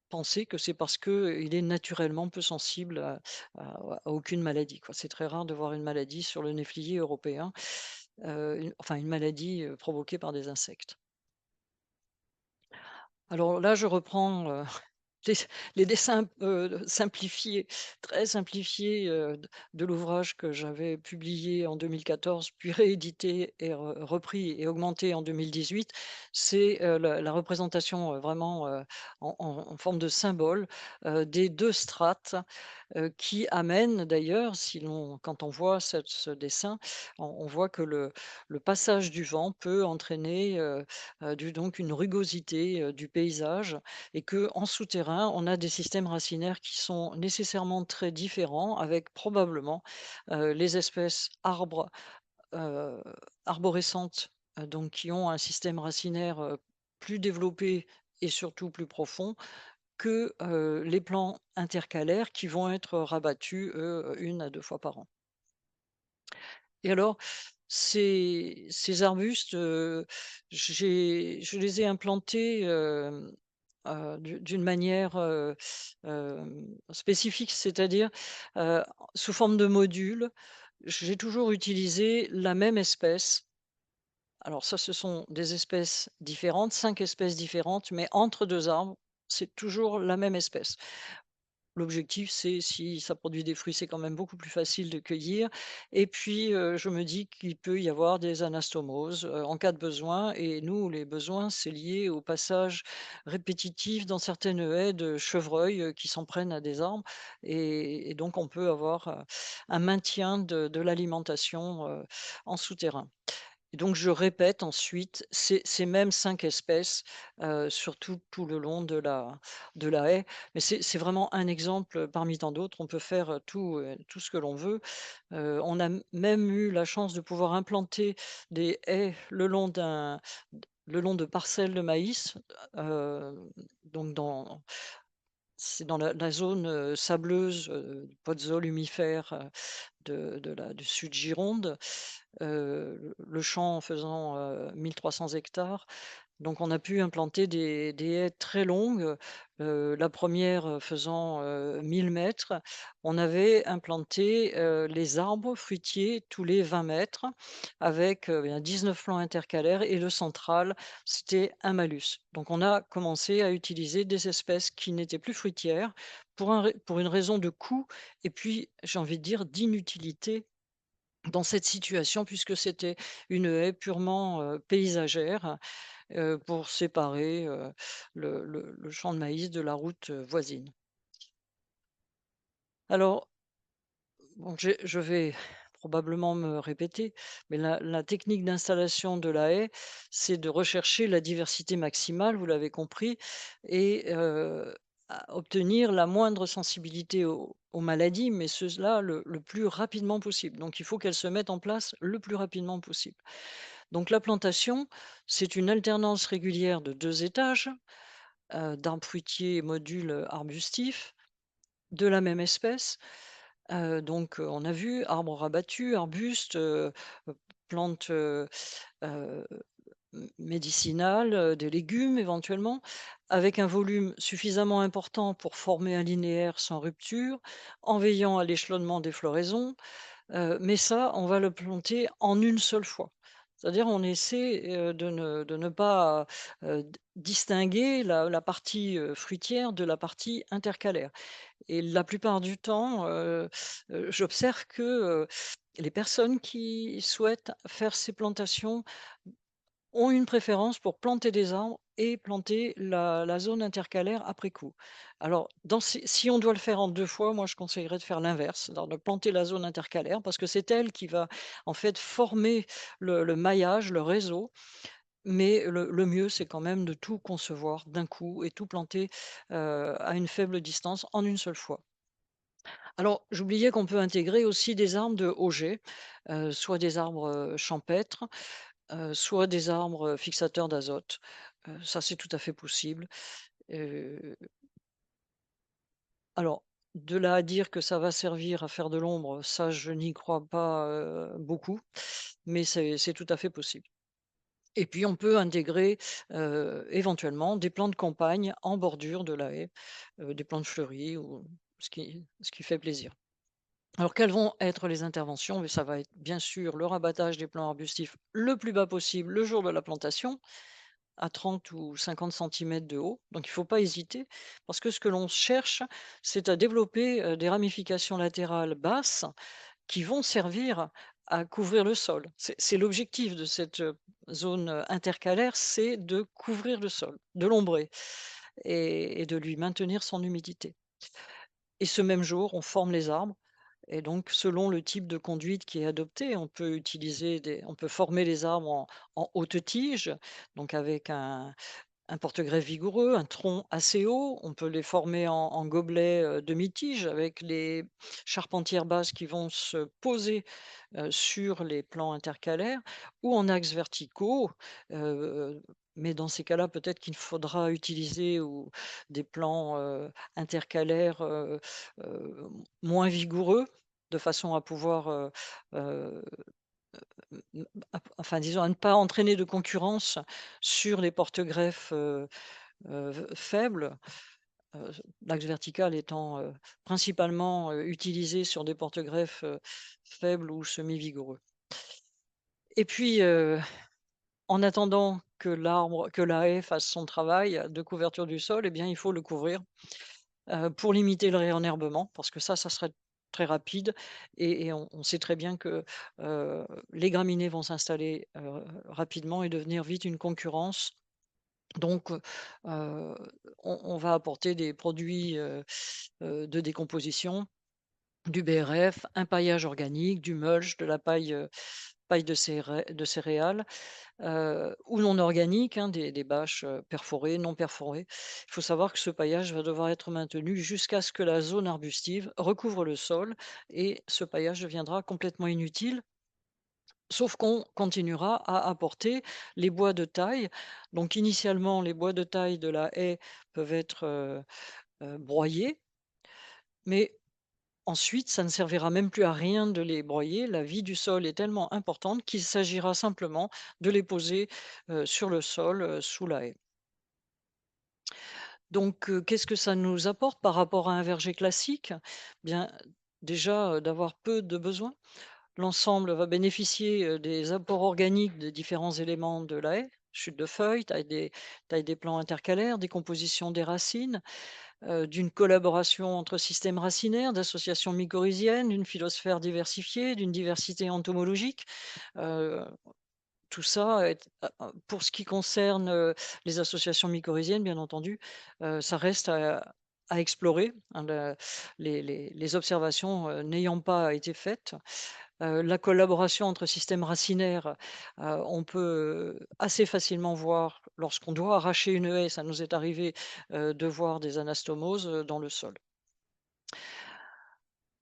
penser que c'est parce qu'il est naturellement peu sensible à aucune maladie, quoi. C'est très rare de voir une maladie sur le néflier européen, une maladie, provoquée par des insectes. Alors là, je reprends, les les dessins, simplifiés, très simplifiés, de l'ouvrage que j'avais publié en 2014, puis réédité et repris et augmenté en 2018. C'est, la représentation, vraiment, en forme de symbole, des 2 strates, qui amènent d'ailleurs, si l'on quand on voit ce dessin, on voit que le passage du vent peut entraîner, donc une rugosité, du paysage et que en souterrain, on a des systèmes racinaires qui sont nécessairement très différents avec probablement, les espèces heu, arborescentes, donc qui ont un système racinaire, plus développé et surtout plus profond que, les plants intercalaires qui vont être rabattus, eux, 1 à 2 fois par an. Et alors, ces arbustes, je les ai implantés, d'une manière, spécifique, c'est-à-dire, heu, sous forme de modules. J'ai toujours utilisé la même espèce. Alors ça, ce sont des espèces différentes, 5 espèces différentes, mais entre 2 arbres, c'est toujours la même espèce. L'objectif, c'est si ça produit des fruits, c'est quand même beaucoup plus facile de cueillir et puis, je me dis qu'il peut y avoir des anastomoses, en cas de besoin et nous, les besoins, c'est lié au passage répétitif dans certaines haies de chevreuils, qui s'en prennent à des arbres et donc on peut avoir, un maintien de l'alimentation, en souterrain. et donc je répète ensuite ces mêmes 5 espèces, sur tout le long de la haie. Mais c'est vraiment un exemple parmi tant d'autres. On peut faire, tout ce que l'on veut. On a même eu la chance de pouvoir implanter des haies le long de parcelles de maïs, donc c'est dans la zone, sableuse, du Podzol humifère, du sud Gironde, le champ faisant, 1 300 hectares. Donc on a pu implanter des haies très longues, la première faisant, 1 000 m. On avait implanté, les arbres fruitiers tous les 20 mètres avec, bien 19 plants intercalaires et le central, c'était un malus. Donc on a commencé à utiliser des espèces qui n'étaient plus fruitières pour une raison de coût et puis j'ai envie de dire d'inutilité dans cette situation puisque c'était une haie purement, paysagère, pour séparer, le champ de maïs de la route, voisine. Alors, bon, je vais probablement me répéter, mais la technique d'installation de la haie, c'est de rechercher la diversité maximale, vous l'avez compris, et à obtenir la moindre sensibilité aux maladies, mais cela le plus rapidement possible. Donc il faut qu'elle se mette en place le plus rapidement possible. Donc la plantation, c'est une alternance régulière de 2 étages, d'arbres fruitiers et modules, arbustifs de la même espèce. On a vu arbres rabattus, arbustes, plantes, heu, médicinales, des légumes éventuellement, avec un volume suffisamment important pour former un linéaire sans rupture, en veillant à l'échelonnement des floraisons. Mais ça, on va le planter en une seule fois. C'est-à-dire on essaie, de ne pas, distinguer la partie, fruitière de la partie intercalaire et la plupart du temps, j'observe que, les personnes qui souhaitent faire ces plantations ont une préférence pour planter des arbres et planter la zone intercalaire après coup. Alors dans ces si on doit le faire en 2 fois, moi je conseillerais de faire l'inverse, c'est-à-dire de planter la zone intercalaire parce que c'est elle qui va en fait former le maillage, le réseau, mais le mieux c'est quand même de tout concevoir d'un coup et tout planter, à une faible distance en une seule fois. Alors, j'oubliais qu'on peut intégrer aussi des arbres de auger, soit des arbres, champêtres, soit des arbres, fixateurs d'azote. Ça, c'est tout à fait possible. Heu, alors, de là à dire que ça va servir à faire de l'ombre, ça, je n'y crois pas, beaucoup, mais c'est tout à fait possible. Et puis on peut intégrer, éventuellement des plantes de campagne en bordure de la haie, des plantes fleuries ou ce qui fait plaisir. Alors, quelles vont être les interventions? Mais ça va être bien sûr le rabattage des plants arbustifs le plus bas possible le jour de la plantation, à 30 ou 50 centimètres de haut. Donc, il ne faut pas hésiter, parce que ce que l'on cherche, c'est à développer des ramifications latérales basses qui vont servir à couvrir le sol. C'est l'objectif de cette zone intercalaire, c'est de couvrir le sol, de l'ombrer et de lui maintenir son humidité. Et ce même jour, on forme les arbres et donc, selon le type de conduite qui est adopté, on peut former les arbres en haute tige, donc avec un porte-greffe vigoureux, un tronc assez haut. On peut les former en gobelet demi-tige avec les charpentières basses qui vont se poser sur les plans intercalaires ou en axes verticaux. euh, mais dans ces cas-là, peut-être qu'il faudra utiliser des plans intercalaires moins vigoureux de façon à pouvoir, euh, enfin disons, à ne pas entraîner de concurrence sur les porte-greffes faibles, heu, l'axe vertical étant, principalement, utilisé sur des porte-greffes, faibles ou semi-vigoureux. Et puis, en attendant que la haie fasse son travail de couverture du sol, eh bien, il faut le couvrir, pour limiter le réenherbement parce que ça serait très rapide et on sait très bien que, les graminées vont s'installer, rapidement et devenir vite une concurrence. Donc, on va apporter des produits, de décomposition, du BRF, un paillage organique, du mulch, de la paille, paille de céréales, ou non organiques, hein, des bâches, perforées, non perforées. Il faut savoir que ce paillage va devoir être maintenu jusqu'à ce que la zone arbustive recouvre le sol et ce paillage deviendra complètement inutile, sauf qu'on continuera à apporter les bois de taille. Donc initialement, les bois de taille de la haie peuvent être, broyés, mais ensuite, ça ne servira même plus à rien de les broyer. La vie du sol est tellement importante qu'il s'agira simplement de les poser, sur le sol, sous la haie. Donc, qu'est-ce que ça nous apporte par rapport à un verger classique? Bien, déjà, d'avoir peu de besoins. L'ensemble va bénéficier, des apports organiques des différents éléments de la haie, chute de feuilles, taille des plants intercalaires, décomposition des racines, d'une collaboration entre systèmes racinaires, d'associations mycorhiziennes, d'une phylosphère diversifiée, d'une diversité entomologique. Heu, Tout ça est pour ce qui concerne, les associations mycorhiziennes, bien entendu, ça reste à explorer, hein, les observations, n'ayant pas été faites. La collaboration entre systèmes racinaires, on peut, assez facilement voir lorsqu'on doit arracher une haie, ça nous est arrivé, de voir des anastomoses, dans le sol.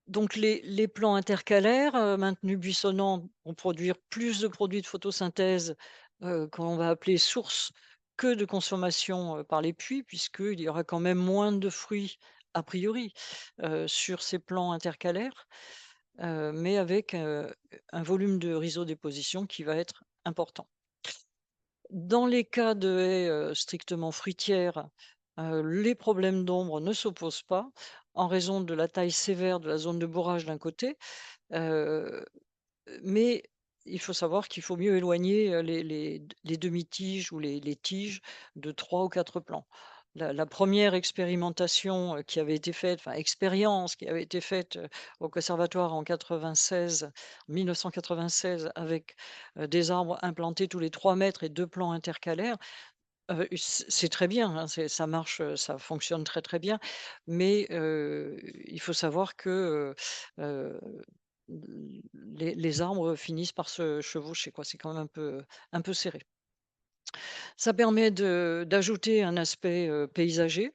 Donc les plants intercalaires, maintenus buissonnants vont produire plus de produits de photosynthèse, qu'on va appeler source, que de consommation, par les puits, puisqu'il y aura quand même moins de fruits a priori, sur ces plants intercalaires, mais avec, un volume de rhizodéposition qui va être important. Dans les cas de haies, strictement fruitières, les problèmes d'ombre ne s'opposent pas en raison de la taille sévère de la zone de bourrage d'un côté, heu, mais il faut savoir qu'il faut mieux éloigner, les demi-tiges ou les tiges de 3 ou 4 plants. La 1re expérimentation, qui avait été faite, enfin expérience qui avait été faite, au conservatoire en 1996 avec, des arbres implantés tous les 3 mètres et 2 plants intercalaires, c'est très bien, hein, ça marche, ça fonctionne très, très bien, mais il faut savoir que, heu les arbres finissent par se chevaucher, quoi. C'est quand même un peu serré. Ça permet d'ajouter un aspect, paysager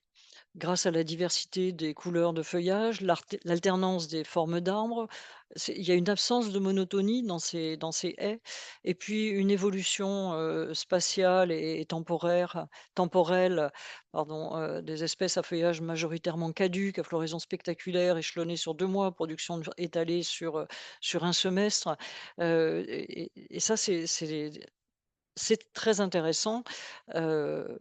grâce à la diversité des couleurs de feuillage, l'alternance des formes d'arbres. Il y a une absence de monotonie dans ces haies et puis une évolution, spatiale et temporelle, pardon, des espèces à feuillage majoritairement caduc, à floraison spectaculaire, échelonnée sur 2 mois, production étalée sur un semestre. Et ça, c'est très intéressant, heu,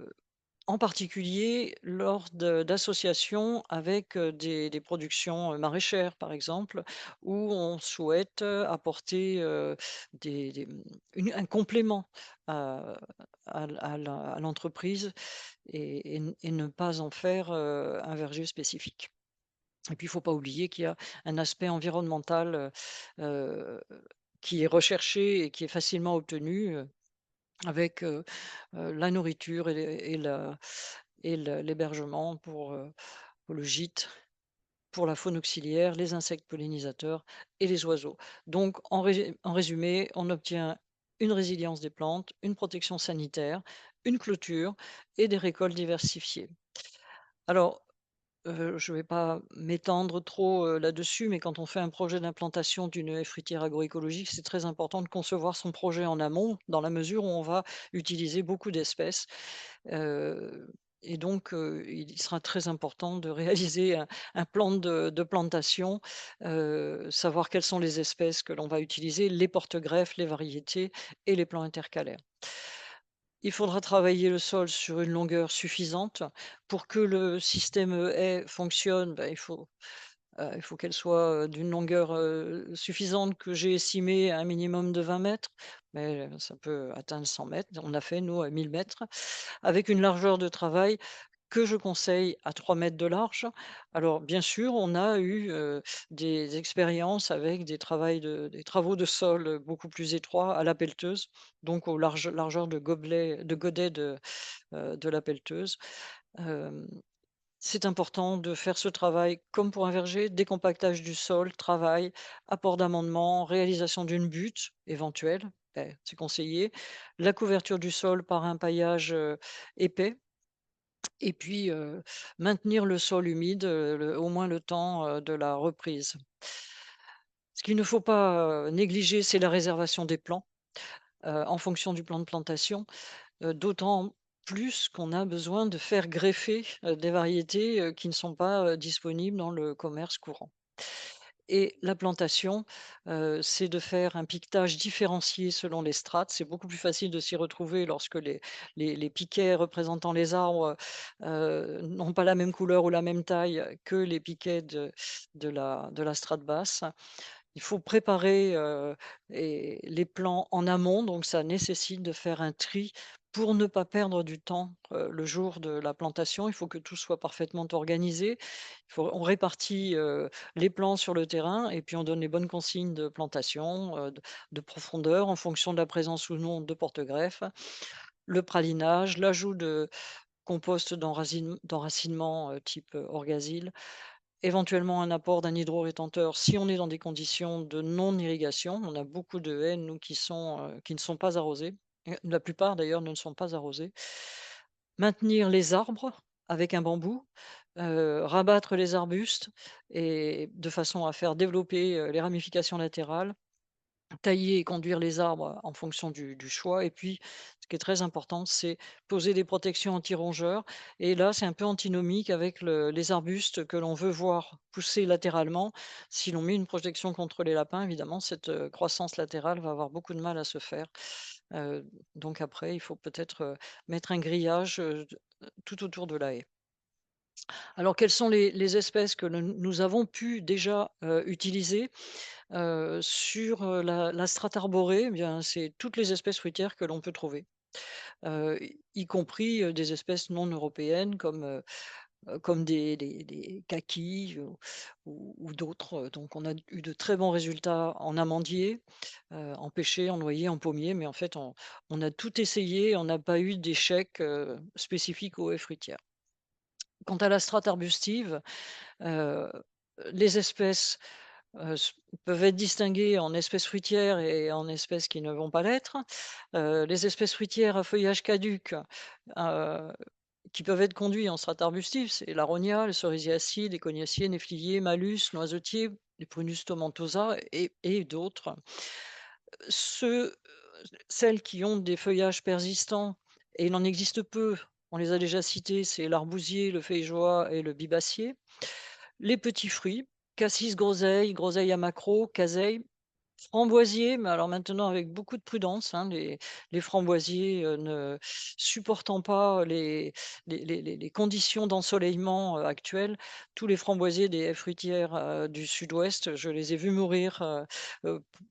en particulier lors d'associations avec, des productions, maraîchères, par exemple, où on souhaite, apporter, un complément à à l'entreprise et ne pas en faire, un verger spécifique. Et puis il ne faut pas oublier qu'il y a un aspect environnemental, heu, qui est recherché et qui est facilement obtenu, avec, la nourriture et l'hébergement pour le gîte, pour la faune auxiliaire, les insectes pollinisateurs et les oiseaux. Donc en résumé, on obtient une résilience des plantes, une protection sanitaire, une clôture et des récoltes diversifiées. Alors, je ne vais pas m'étendre trop, là-dessus, mais quand on fait un projet d'implantation d'une haie fruitière agroécologique, c'est très important de concevoir son projet en amont, dans la mesure où on va utiliser beaucoup d'espèces. Heu et donc, il sera très important de réaliser un plan de plantation, savoir quelles sont les espèces que l'on va utiliser, les porte-greffes, les variétés et les plants intercalaires. Il faudra travailler le sol sur une longueur suffisante. Pour que le système haie fonctionne, bah, il faut qu'elle soit, d'une longueur, suffisante que j'ai estimée à un minimum de 20 mètres, mais ça peut atteindre 100 mètres. On a fait nous à 1000 mètres, avec une largeur de travail que je conseille à 3 mètres de large. Alors bien sûr, on a eu, des expériences avec des travaux de sol, beaucoup plus étroits à la pelleteuse, donc aux largeurs de godets de la pelleteuse. Hem C'est important de faire ce travail comme pour un verger, décompactage du sol, travail, apport d'amendements, réalisation d'une butte éventuelle, c'est conseillé, la couverture du sol par un paillage épais, et puis maintenir le sol humide au moins le temps de la reprise. Ce qu'il ne faut pas négliger, c'est la réservation des plants en fonction du plan de plantation. D'autant plus qu'on a besoin de faire greffer, des variétés, qui ne sont pas, disponibles dans le commerce courant. Et la plantation, c'est de faire un piquetage différencié selon les strates. C'est beaucoup plus facile de s'y retrouver lorsque les piquets représentant les arbres, n'ont pas la même couleur ou la même taille que les piquets de la strate basse. Il faut préparer, les plants en amont, donc ça nécessite de faire un tri pour ne pas perdre du temps, le jour de la plantation. Il faut que tout soit parfaitement organisé. On répartit, les plants sur le terrain et puis on donne les bonnes consignes de plantation, de profondeur en fonction de la présence ou non de porte-greffes, le pralinage, l'ajout de compost d'enracinement, type, Orgasil. Éventuellement un apport d'un hydro-rétenteur si on est dans des conditions de non-irrigation. On a beaucoup de haies, nous, qui ne sont pas arrosées. La plupart d'ailleurs ne sont pas arrosées. Maintenir les arbres avec un bambou, rabattre les arbustes et de façon à faire développer, les ramifications latérales. Tailler et conduire les arbres en fonction du choix, et puis ce qui est très important, c'est poser des protections anti-rongeurs, et là, c'est un peu antinomique avec les arbustes que l'on veut voir pousser latéralement. Si l'on met une protection contre les lapins, évidemment, cette, croissance latérale va avoir beaucoup de mal à se faire. Donc après, il faut peut-être, mettre un grillage, tout autour de la haie. Alors quelles sont les espèces que nous avons pu déjà, utiliser? Sur, la strate arborée, eh bien, c'est toutes les espèces fruitières que l'on peut trouver, y compris, des espèces non européennes comme des kakis ou d'autres, donc on a eu de très bons résultats en amandier, en pêcher, en noyer, en pommier, mais en fait on a tout essayé, on n'a pas eu d'échec, spécifique aux haies fruitières. Quant à la strate arbustive, heu, les espèces s peuvent être distinguées en espèces fruitières et en espèces qui ne vont pas l'être. Les espèces fruitières à feuillage caduc, heu, qui peuvent être conduits en strate arbustive, c'est l'aronia, le cerisier acide, les cognaciers, néfliers, malus, noisetiers, les prunus tomentosa et d'autres. Ceux Celles qui ont des feuillages persistants, et il en existe peu, on les a déjà cités, c'est l'arbousier, le feijoa et le bibacier. Les petits fruits, cassis, groseille, groseille à maquereau, caseille, framboisier, mais alors maintenant avec beaucoup de prudence, hein, les framboisiers, ne supportant pas les conditions d'ensoleillement, actuelles. Tous les framboisiers des haies fruitières, du sud-ouest, je les ai vus mourir,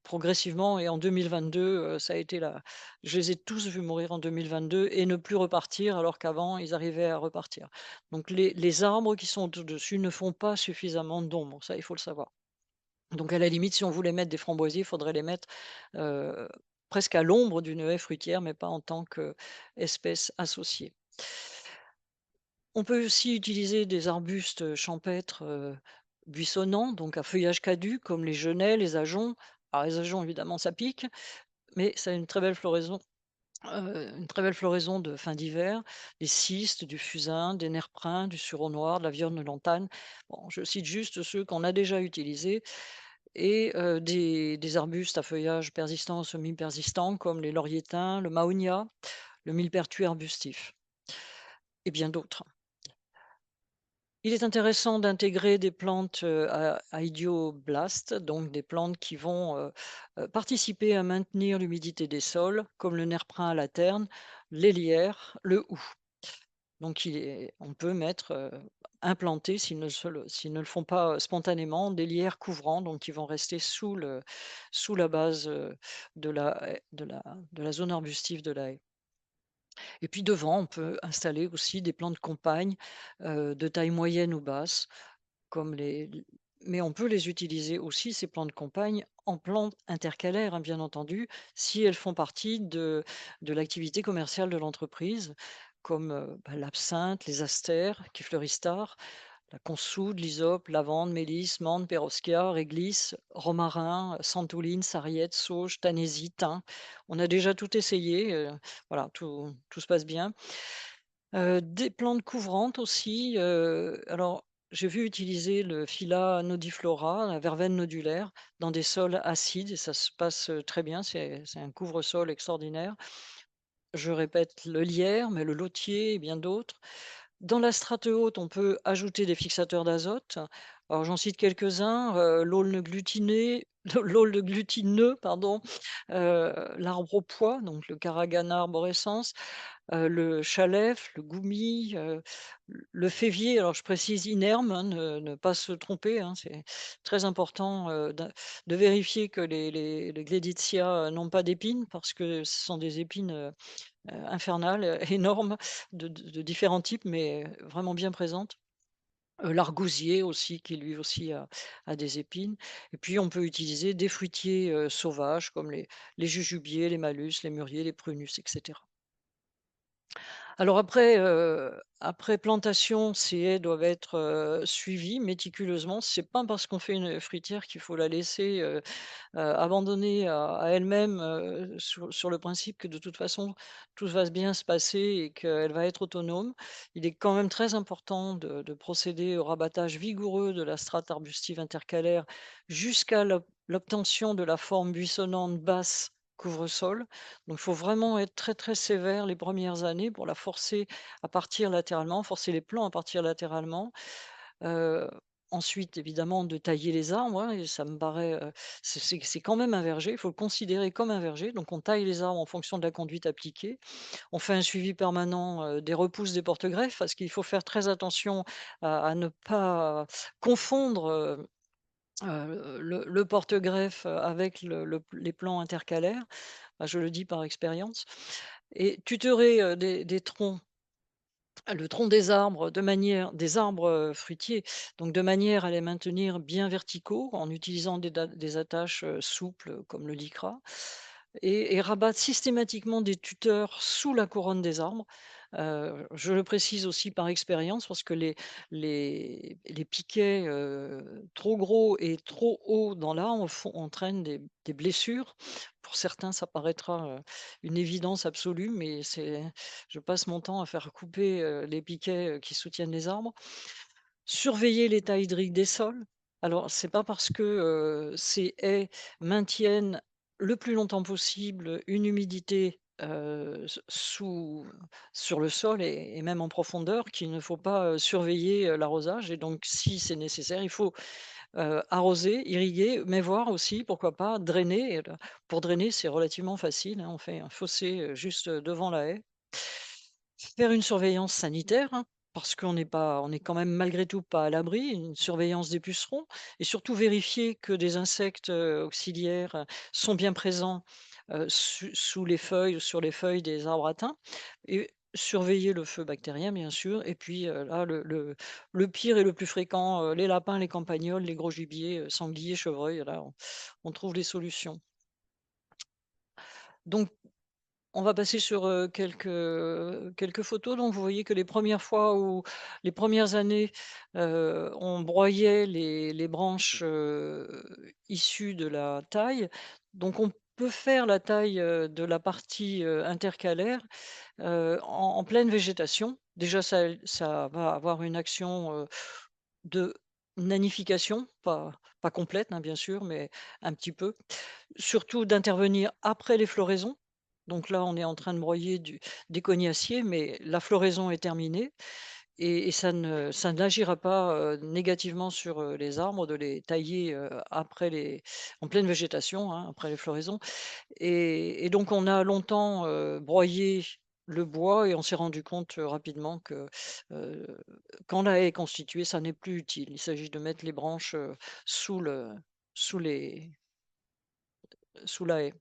progressivement, et en 2022, ça a été la je les ai tous vus mourir en 2022 et ne plus repartir alors qu'avant ils arrivaient à repartir. Donc les arbres qui sont au-dessus ne font pas suffisamment d'ombre, ça il faut le savoir. Donc à la limite, si on voulait mettre des framboisiers, il faudrait les mettre, heu, presque à l'ombre d'une haie fruitière, mais pas en tant qu'espèce associée. On peut aussi utiliser des arbustes champêtres, buissonnants, donc à feuillage caduc, comme les genêts, les ajoncs. Alors les ajoncs, évidemment, ça pique, mais ça a une très belle floraison de fin d'hiver, des cistes, du fusain, des nerfs du sureau noir, de la viorne lantane. Bon, je cite juste ceux qu'on a déjà utilisés, et des arbustes à feuillage persistant, semi-persistant, comme les lauriers-thym, le mahonia, le millepertuis arbustif et bien d'autres. Il est intéressant d'intégrer des plantes, à idioblastes, donc des plantes qui vont, participer à maintenir l'humidité des sols, comme le nerprin à la terne, les lierres, le houx. Donc on peut mettre, implanter s'ils ne le font pas, spontanément, des lierres couvrants, donc qui vont rester sous la base, de la haie de la zone arbustive de la haie. Et puis devant, on peut installer aussi des plantes de compagne, de taille moyenne ou basse, comme mais on peut les utiliser aussi, ces plantes de compagne, en plantes intercalaires, hein, bien entendu, si elles font partie de l'activité commerciale de l'entreprise, comme, l'absinthe, les astères qui fleurissent tard, la consoude, l'hysope, lavande, mélisse, menthe, perroskia, réglisse, romarin, santoline, sarriette, sauge, tanésie, thym. On a déjà tout essayé, voilà, tout se passe bien. Des plantes couvrantes aussi, alors j'ai vu utiliser le Phylla nodiflora, la verveine nodulaire, dans des sols acides et ça se passe, très bien, c'est un couvre-sol extraordinaire. Je répète, le lierre, mais le lotier et bien d'autres. Dans la strate haute, on peut ajouter des fixateurs d'azote. Alors j'en cite quelques-uns, l'aulne glutiné l'aulne glutineux, pardon, l'arbre au pois, donc le Caragana arborescens, le chalef, le goumi, le févier. Alors je précise inerme, hein, ne pas se tromper, hein, c'est très important, de vérifier que les gleditsia, n'ont pas d'épines parce que ce sont des épines, infernales, énormes de différents types, mais vraiment bien présentes. L'argousier aussi qui lui aussi a des épines et puis on peut utiliser des fruitiers, sauvages comme les jujubiers, les malus, les mûriers, les prunus et cetera. Alors après plantation, ces haies doivent être, suivies méticuleusement. C'est pas parce qu'on fait une fruitière qu'il faut la laisser, abandonnée à elle-même, sur le principe que de toute façon tout va bien se passer et qu'elle va être autonome. Il est quand même très important de procéder au rabattage vigoureux de la strate arbustive intercalaire jusqu'à l'obtention de la forme buissonnante basse couvre-sol. Donc il faut vraiment être très, très sévère les premières années pour la forcer à partir latéralement, forcer les plants à partir latéralement. Heu, Ensuite évidemment de tailler les arbres, hein, et ça me paraît, c'est quand même un verger, il faut le considérer comme un verger, donc on taille les arbres en fonction de la conduite appliquée. On fait un suivi permanent, des repousses des porte-greffes parce qu'il faut faire très attention à ne pas confondre, le porte-greffe, avec les plants intercalaires. Je le dis par expérience et tutorer, des troncs le tronc des arbres, fruitiers, donc de manière à les maintenir bien verticaux en utilisant des attaches, souples comme le lycra et rabattre systématiquement des tuteurs sous la couronne des arbres. Je le précise aussi par expérience parce que les piquets, trop gros et trop hauts dans l'arbre entraînent des blessures. Pour certains, ça paraîtra, une évidence absolue, mais je passe mon temps à faire couper, les piquets, qui soutiennent les arbres. Surveiller l'état hydrique des sols. Alors, c'est pas parce que, ces haies maintiennent le plus longtemps possible une humidité, sur le sol et même en profondeur qu'il ne faut pas, surveiller, l'arrosage et donc si c'est nécessaire, il faut, arroser, irriguer, mais voir aussi, pourquoi pas, drainer et là pour drainer, c'est relativement facile, hein. On fait un fossé, juste, devant la haie. Faire une surveillance sanitaire, hein, parce on est quand même malgré tout pas à l'abri, une surveillance des pucerons et surtout vérifier que des insectes, auxiliaires, sont bien présents, sous les feuilles ou sur les feuilles des arbres atteints et surveiller le feu bactérien bien sûr et puis, là le pire et le plus fréquent, les lapins, les campagnols, les gros gibiers, sangliers, chevreuils, là on trouve les solutions. Donc on va passer sur, quelques photos. Donc vous voyez que les premières années, on broyait les branches, issues de la taille. Donc on peut faire la taille, de la partie, intercalaire, en pleine végétation. Déjà ça va avoir une action, de nanification, pas complète, hein, bien sûr, mais un petit peu. Surtout d'intervenir après les floraisons. Donc là, on est en train de broyer des cognaciers, mais la floraison est terminée et ça n'agira pas, négativement sur, les arbres de les tailler, en pleine végétation, hein, après les floraisons et donc on a longtemps, broyé le bois et on s'est rendu compte, rapidement que, heu, quand la haie est constituée, ça n'est plus utile. Il s'agit de mettre les branches, sous le sous les sous la haie.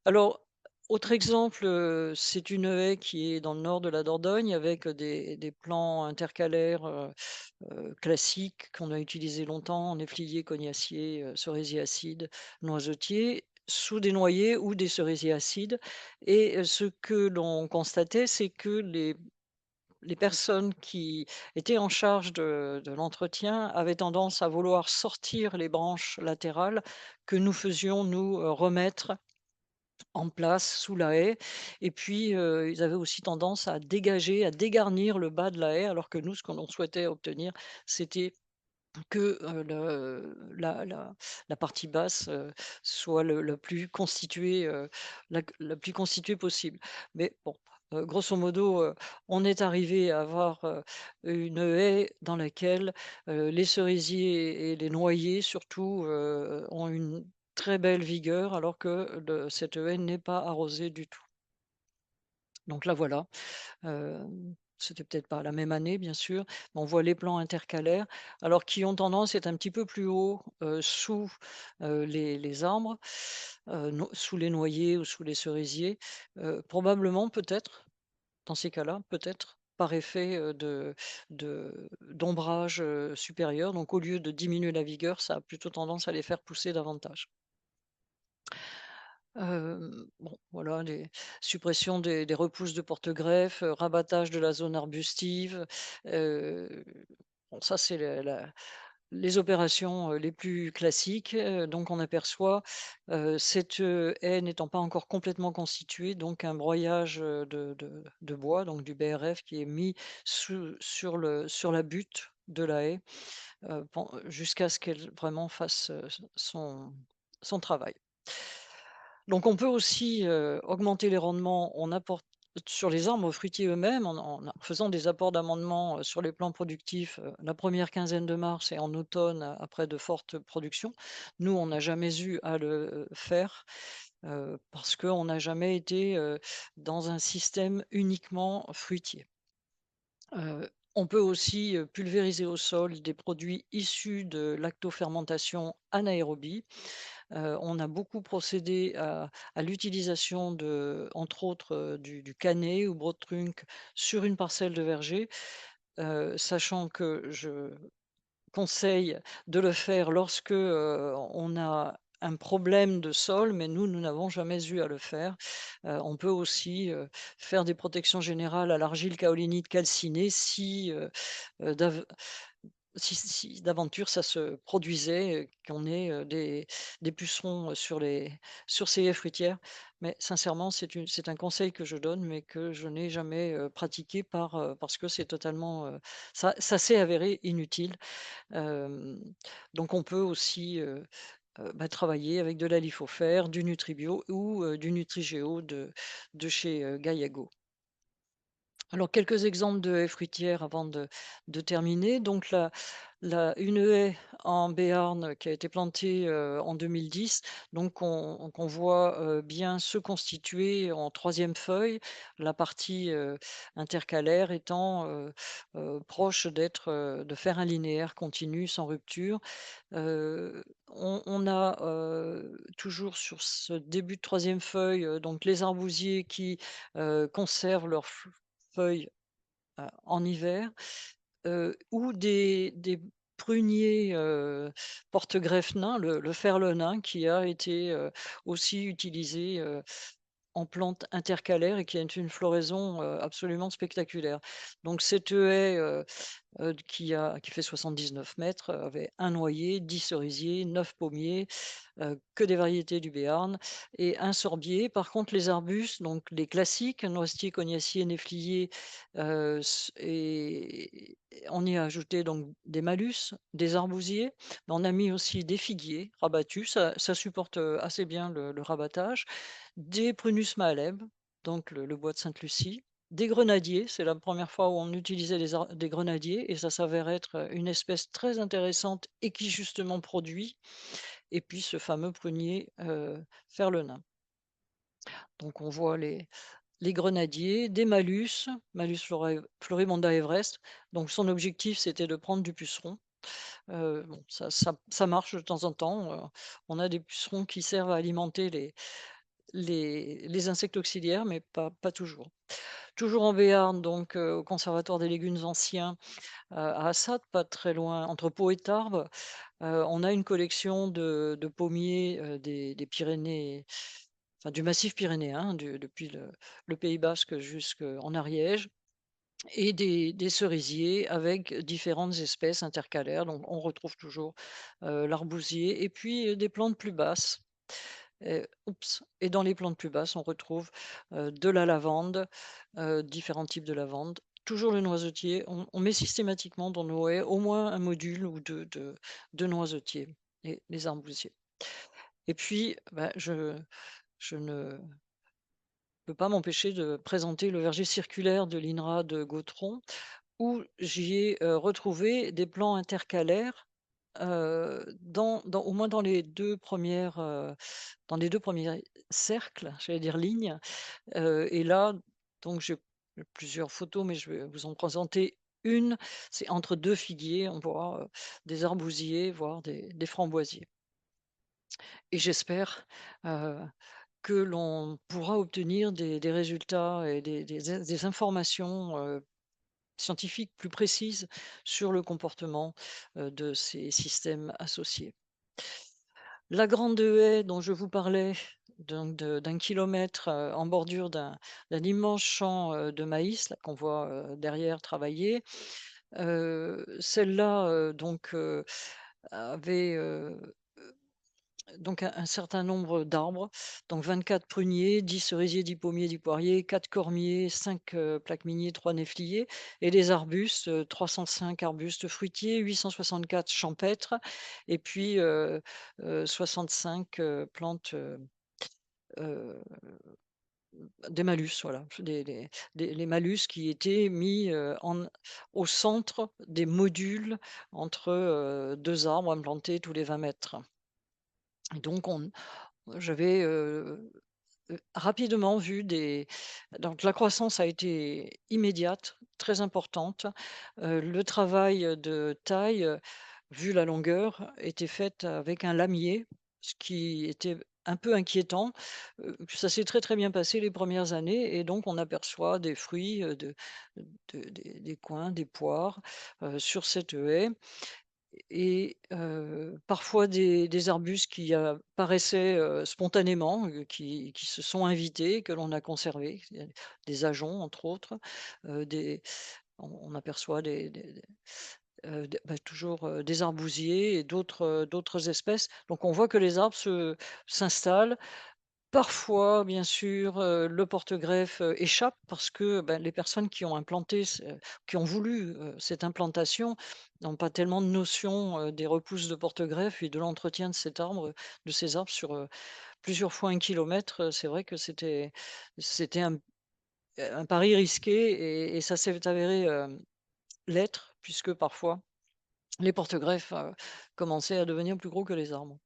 Alors, autre exemple, c'est une haie qui est dans le nord de la Dordogne avec, des plants intercalaires, classiques qu'on a utilisés longtemps, néflier, cognacier, cerisier acide, noisetier. sous des noyers ou des cerisiers acides et ce que l'on constatait, c'est que les personnes qui étaient en charge de l'entretien avaient tendance à vouloir sortir les branches latérales que nous faisions nous, remettre en place sous la haie et puis, ils avaient aussi tendance à dégager, à dégarnir le bas de la haie alors que nous, ce qu'on souhaitait obtenir, c'était que, la partie basse, soit le plus constituée, la plus constituée possible. Mais bon, grosso modo, on est arrivé à avoir, une haie dans laquelle, les cerisiers et les noyers surtout, ont une très belle vigueur alors que cette haie n'est pas arrosée du tout. Donc là voilà. C'était peut-être pas la même année, bien sûr, mais on voit les plans intercalaires, alors qui ont tendance à être un petit peu plus haut, sous, les arbres, no sous les noyers ou sous les cerisiers, probablement, peut-être, dans ces cas-là, peut-être, par effet, d'ombrage, supérieur. Donc au lieu de diminuer la vigueur, ça a plutôt tendance à les faire pousser davantage. Bon, voilà, les suppressions des repousses de porte-greffes, rabattage de la zone arbustive, heu, bon ça c'est les opérations, les plus classiques, donc on aperçoit, cette, haie n'étant pas encore complètement constituée, donc un broyage, de bois, donc du BRF qui est mis sur la butte de la haie, jusqu'à ce qu'elle vraiment fasse, son travail. Donc on peut aussi, augmenter les rendements, on apporte sur les arbres fruitiers eux-mêmes en faisant des apports d'amendements, sur les plants productifs, la première quinzaine de mars et en automne, après de fortes productions. Nous, on n'a jamais eu à le faire, parce qu'on n'a jamais été, dans un système uniquement fruitier. On peut aussi, pulvériser au sol des produits issus de lactofermentation anaérobie. On a beaucoup procédé à l'utilisation de entre autres, du canet ou broadtrunk sur une parcelle de verger, sachant que je conseille de le faire lorsque, on a un problème de sol, mais nous n'avons jamais eu à le faire. On peut aussi, faire des protections générales à l'argile kaolinite calcinée si, d'av si d'aventure ça se produisait, qu'on ait, des pucerons, sur ces haies fruitières. Mais sincèrement, c'est un conseil que je donne, mais que je n'ai jamais, pratiqué parce que c'est totalement, ça s'est avéré inutile. Hem, donc on peut aussi, travailler avec de la Lithofert, du Nutribio ou, du Nutrigeo de chez, Gaillago. Alors quelques exemples de haies fruitières avant de terminer. Donc une haie en Béarn qui a été plantée, en 2010, donc qu'on voit, bien se constituer en troisième feuille, la partie, intercalaire étant, proche de faire un linéaire continu sans rupture. On a, toujours sur ce début de troisième feuille, donc les arbousiers qui, conservent leurs feuilles, en hiver, ou des pruniers, porte-greffes nains, le ferle nain qui a été, aussi utilisé, en plante intercalaire et qui a une floraison, absolument spectaculaire. Donc cette haie, qui fait 79 mètres, avait un noyer, 10 cerisiers, 9 pommiers, que des variétés du béarn et un sorbier. Par contre, les arbustes, donc les classiques, noisetiers, cognaciers, néfliers, et on y a ajouté donc des malus, des arbousiers, mais on a mis aussi des figuiers rabattus, ça supporte, assez bien le rabattage, des prunus mahaleb, donc le bois de Sainte-Lucie, des grenadiers, c'est la première fois où on utilisait des grenadiers et ça s'avère être, une espèce très intéressante et qui justement produit et puis ce fameux prunier, fer-le-nain. Donc on voit les grenadiers, des Malus floribunda Everest. Donc son objectif, c'était de prendre du puceron. Bon ça marche de temps en temps, on a des pucerons qui servent à alimenter les insectes auxiliaires, mais pas toujours. Toujours en Béarn, donc au conservatoire des légumes anciens, à Assat, pas très loin, entre Pau et Tarbes. On a une collection de pommiers, des Pyrénées, enfin du massif pyrénéen, depuis le Pays basque jusqu'en Ariège, et des cerisiers avec différentes espèces intercalaires. Donc on retrouve toujours, l'arbousier et puis, des plantes plus basses. Et dans les plantes plus basses, on retrouve, de la lavande, différents types de lavande, toujours le noisetier. On met systématiquement dans nos haies au moins un module ou 2 de noisetiers et les arbousiers. Et puis, bah, je ne peux pas m'empêcher de présenter le verger circulaire de l'INRA de Gautron, où j'y ai, retrouvé des plants intercalaires, dans au moins dans les 2 premiers cercles, j'allais dire lignes, et là, donc j'ai plusieurs photos, mais je vais vous en présenter une. C'est entre 2 figuiers, on voit, des arbousiers, voire des framboisiers, et j'espère, heu, que l'on pourra obtenir des résultats et des informations, scientifiques plus précises sur le comportement, de ces systèmes associés. La grande haie dont je vous parlais, donc d'un kilomètre, en bordure d'un immense champ, de maïs là qu'on voit, derrière travailler, celle-là, avait, donc un certain nombre d'arbres, donc 24 pruniers, 10 cerisiers, 10 pommiers, 10 poiriers, 4 cormiers, 5 plaques miniers, 3 néfliers, et des arbustes, 305 arbustes fruitiers, 864 champêtres, et puis 65 plantes, heu, des malus, voilà, les malus qui étaient mis, au centre des modules entre, 2 arbres implantés tous les 20 mètres. Et donc j'avais, rapidement vu des donc la croissance a été immédiate, très importante. Le travail de taille, vu la longueur, était fait avec un lamier, ce qui était un peu inquiétant. Ça s'est très, très bien passé les premières années, et donc on aperçoit des fruits, des coings, des poires, sur cette haie, et parfois des arbustes qui apparaissaient, spontanément, qui se sont invités, que l'on a conservés, des ajoncs entre autres, des on aperçoit toujours, des arbousiers et d'autres espèces. Donc on voit que les arbres se s'installent. Parfois, bien sûr, le porte-greffe, échappe parce que, les personnes qui ont implanté qui ont voulu, cette implantation n'ont pas tellement de notion, des repousses de porte-greffe et de l'entretien de cet arbre, de ces arbres sur, plusieurs fois 1 kilomètre. C'est vrai que c'était un pari risqué, et ça s'est avéré, l'être, puisque parfois les porte-greffes, commençaient à devenir plus gros que les arbres.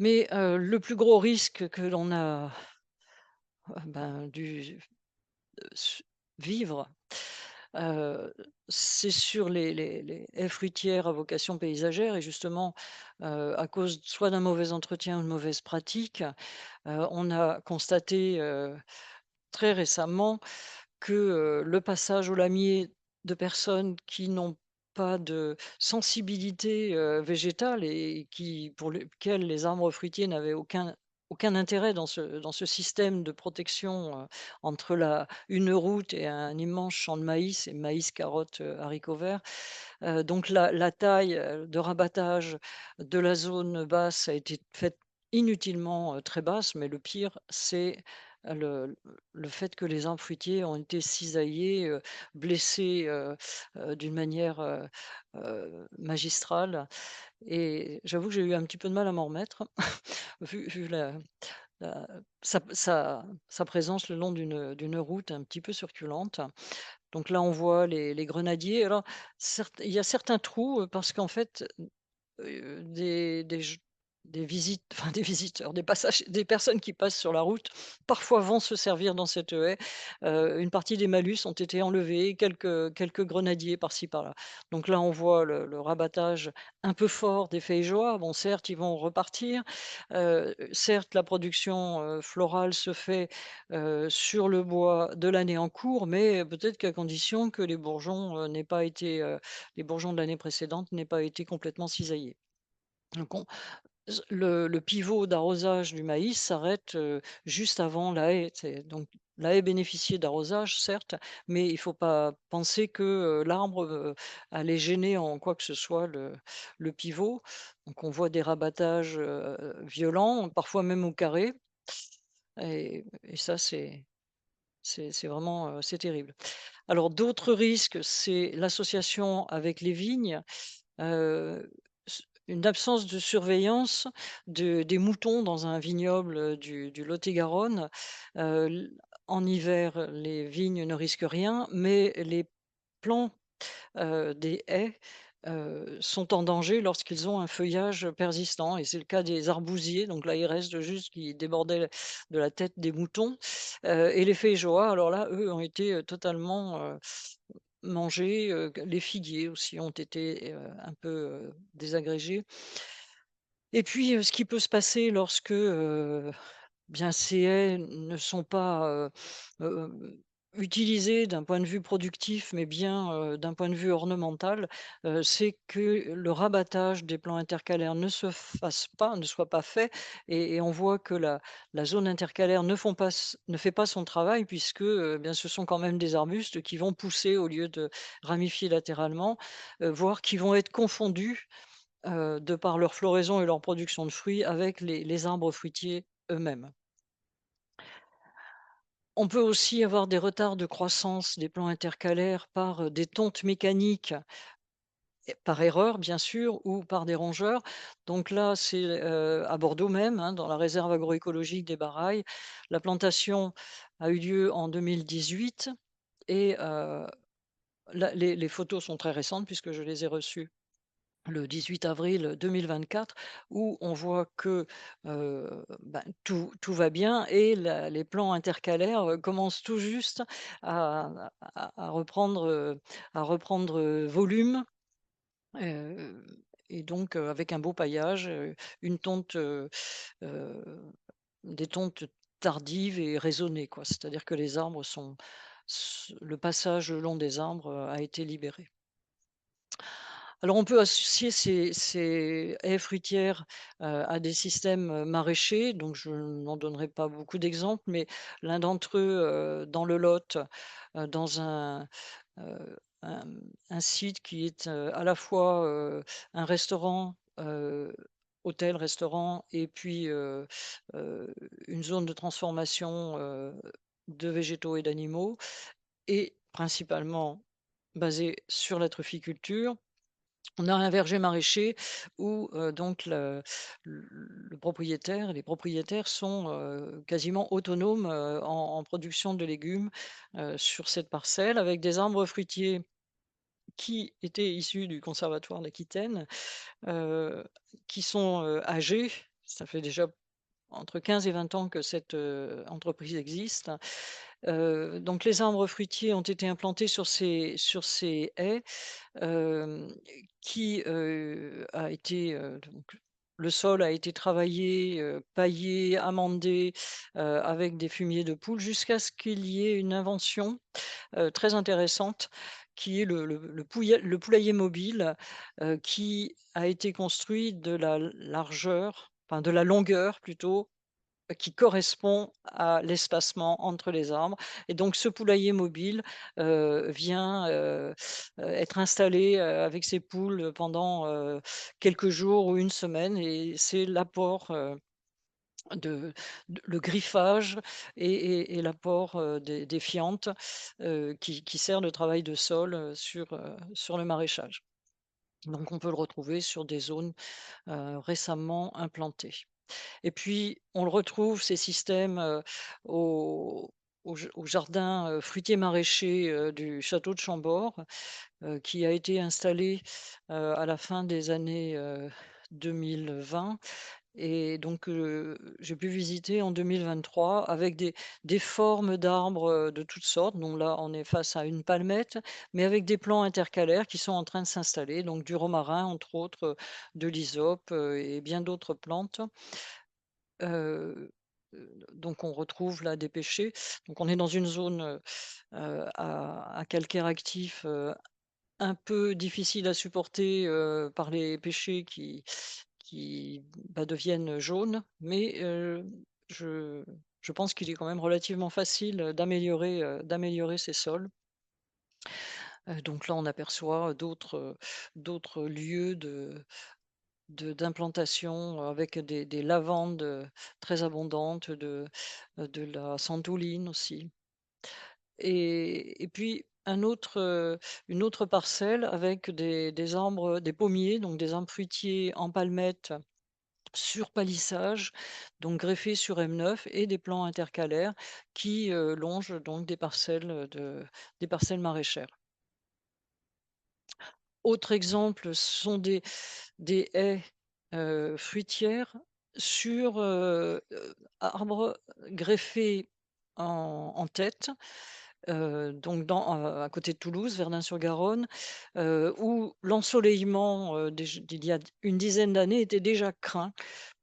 Mais, le plus gros risque que l'on a, dû su vivre, heu, c'est sur les haies fruitières à vocation paysagère, et justement, à cause soit d'un mauvais entretien ou de mauvaises pratiques, on a constaté, très récemment, que, le passage au lamier de personnes qui n'ont pas de sensibilité, végétale, et pour lesquelles les arbres fruitiers n'avaient aucun intérêt dans ce système de protection, entre une route et un immense champ de maïs, et maïs, carottes, haricots verts. Donc la taille, de rabattage de la zone basse a été faite inutilement, très basse, mais le pire, c'est, le fait que les arbres fruitiers ont été cisaillés, blessés, d'une manière, magistrale, et j'avoue que j'ai eu un petit peu de mal à m'en remettre, vu la sa présence le long d'une route un petit peu circulante. Donc là, on voit les grenadiers. Alors il y a certains trous, parce qu'en fait, des j des visites, enfin des visiteurs, des personnes qui passent sur la route, parfois vont se servir dans cette haie. Une partie des malus ont été enlevés, quelques grenadiers par-ci par-là. Donc là, on voit le rabattage un peu fort des feijoas. Bon, certes, ils vont repartir. Certes, la production, florale se fait, sur le bois de l'année en cours, mais peut-être qu'à condition que les bourgeons de l'année précédente n'aient pas été complètement cisaillés. Donc le pivot d'arrosage du maïs s'arrête, juste avant la haie, donc la haie bénéficiait d'arrosage certes, mais il ne faut pas penser que, l'arbre, allait gêner en quoi que ce soit le pivot. Donc on voit des rabattages, violents, parfois même au carré, et ça c'est vraiment, c'est terrible. Alors d'autres risques, c'est l'association avec les vignes. Une absence de surveillance des moutons dans un vignoble, du Lot-et-Garonne. L En hiver, les vignes ne risquent rien, mais les plants, des haies, sont en danger lorsqu'ils ont un feuillage persistant, et c'est le cas des arbousiers. Donc là, il reste juste qui débordait de la tête des moutons, et les feijoas, alors là, eux, ont été, totalement, mangés, les figuiers aussi ont été, un peu, désagrégés. Et puis, ce qui peut se passer lorsque, bien ces haies ne sont pas, utilisées d'un point de vue productif, mais bien, d'un point de vue ornemental, c'est que le rabattage des plants intercalaires ne soit pas fait, et on voit que la zone intercalaire ne fait pas son travail, puisque, bien ce sont quand même des arbustes qui vont pousser au lieu de ramifier latéralement, voire qui vont être confondus, de par leur floraison et leur production de fruits, avec les arbres fruitiers eux-mêmes. On peut aussi avoir des retards de croissance des plants intercalaires par, des tontes mécaniques, et par erreur bien sûr, ou par des rongeurs. Donc là, c'est, à Bordeaux même, hein, dans la réserve agroécologique des Barailles. La plantation a eu lieu en 2018, et les photos sont très récentes puisque je les ai reçues le 18 avril 2024, où on voit que, tout va bien, et les plants intercalaires, commencent tout juste à reprendre, volume, heu et donc avec un beau paillage, une tonte, heu, des tontes tardives et raisonnées, quoi. C'est-à-dire que les arbres sont le passage le long des arbres, a été libéré. Alors on peut associer ces haies fruitières, à des systèmes, maraîchers, donc je n'en donnerai pas beaucoup d'exemples, mais l'un d'entre eux, dans le Lot, dans un un site qui est, à la fois, un restaurant, hôtel-restaurant, et puis, heu, une zone de transformation, de végétaux et d'animaux, et principalement basé sur la trufficulture. On a un verger maraîcher où, donc le propriétaire les propriétaires sont, quasiment autonomes, en production de légumes, sur cette parcelle, avec des arbres fruitiers qui étaient issus du conservatoire d'Aquitaine, heu, qui sont, âgés. Ça fait déjà entre 15 et 20 ans que cette, entreprise existe. Donc les arbres fruitiers ont été implantés sur ces haies, hem, qui, a été, donc le sol a été travaillé, paillé, amendé, avec des fumiers de poule, jusqu'à ce qu'il y ait une invention, très intéressante, qui est le poulailler mobile, qui a été construit de la largeur, enfin de la longueur plutôt, qui correspond à l'espacement entre les arbres, et donc ce poulailler mobile, vient, être installé, avec ses poules pendant, quelques jours ou une semaine, et c'est l'apport, de le griffage, et l'apport, des fientes, qui sert de travail de sol, sur le maraîchage. Donc on peut le retrouver sur des zones, récemment implantées. Et puis, on le retrouve, ces systèmes, au au jardin, fruitier maraîcher, du château de Chambord, qui a été installé, à la fin des années, 2020, et donc j'ai pu visiter en 2023 avec des formes d'arbres, de toutes sortes. Donc là, on est face à une palmette, mais avec des plants intercalaires qui sont en train de s'installer, donc du romarin entre autres, de l'hysope, et bien d'autres plantes. Heu, donc on retrouve là des pêchers. Donc on est dans une zone, à calcaire actif, un peu difficile à supporter, par les pêchers qui deviennent jaunes, mais je je pense qu'il est quand même relativement facile d'améliorer ces sols. Donc là, on aperçoit d'autres lieux d'implantation avec des lavandes, très abondantes, de la santoline aussi. Et puis une autre parcelle avec des arbres, des pommiers, donc des arbres fruitiers en palmettes sur palissage, donc greffés sur M9, et des plants intercalaires qui, longent donc des parcelles maraîchères. Autre exemple, ce sont des haies, fruitières sur, arbres greffés en tête, donc à côté de Toulouse, Verdun-sur-Garonne, où l'ensoleillement, d'il y a une dizaine d'années était déjà craint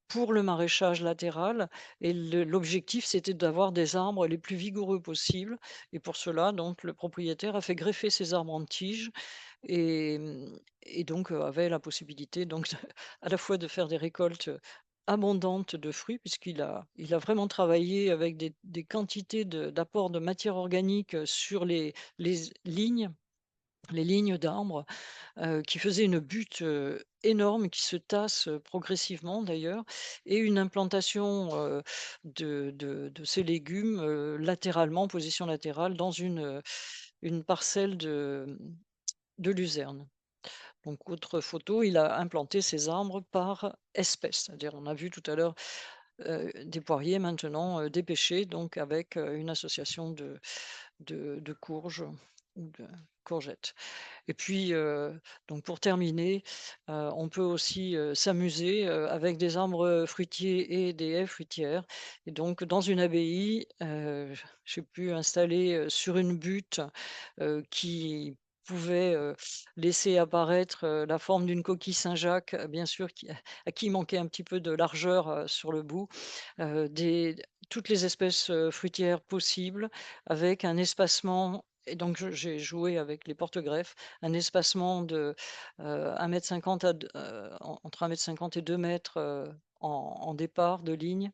pour le maraîchage latéral, et l'objectif, c'était d'avoir des arbres les plus vigoureux possibles, et pour cela, donc le propriétaire a fait greffer ces arbres en tige, et donc avait la possibilité donc à la fois de faire des récoltes abondantes de fruits, puisqu'il a vraiment travaillé avec des quantités d'apport de matière organique sur les lignes d'arbres, qui faisait une butte, énorme qui se tasse, progressivement d'ailleurs, et une implantation, de ces légumes, latéralement, en position latérale dans une parcelle de luzerne. Donc autre photo, il a implanté ses arbres par espèce. C'est-à-dire, on a vu tout à l'heure, des poiriers, maintenant, des pêchers, donc avec, une association de courges ou de courgettes. Et puis, donc pour terminer, on peut aussi, s'amuser, avec des arbres fruitiers et des haies fruitières. Et donc dans une abbaye, j'ai pu installer, sur une butte, qui pouvait, laisser apparaître, la forme d'une coquille Saint-Jacques, bien sûr, à qui il manquait un petit peu de largeur, sur le bout, des toutes les espèces, fruitières possibles, avec un espacement. Et donc j'ai joué avec les porte-greffes, un espacement de, 1,50 m à entre 1,50 m et 2 m, en départ de ligne,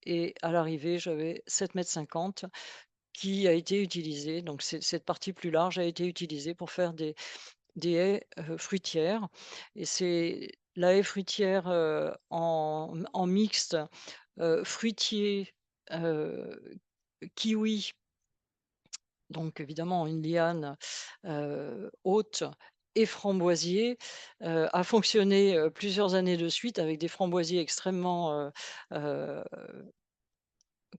et à l'arrivée, j'avais 7,50 m qui a été utilisé. Donc cette partie plus large a été utilisée pour faire des haies, fruitières, et c'est la haie fruitière, en mixte, fruitier, heu, kiwi, donc évidemment une liane, haute, et framboisier, a fonctionné, plusieurs années de suite avec des framboisiers extrêmement, heu,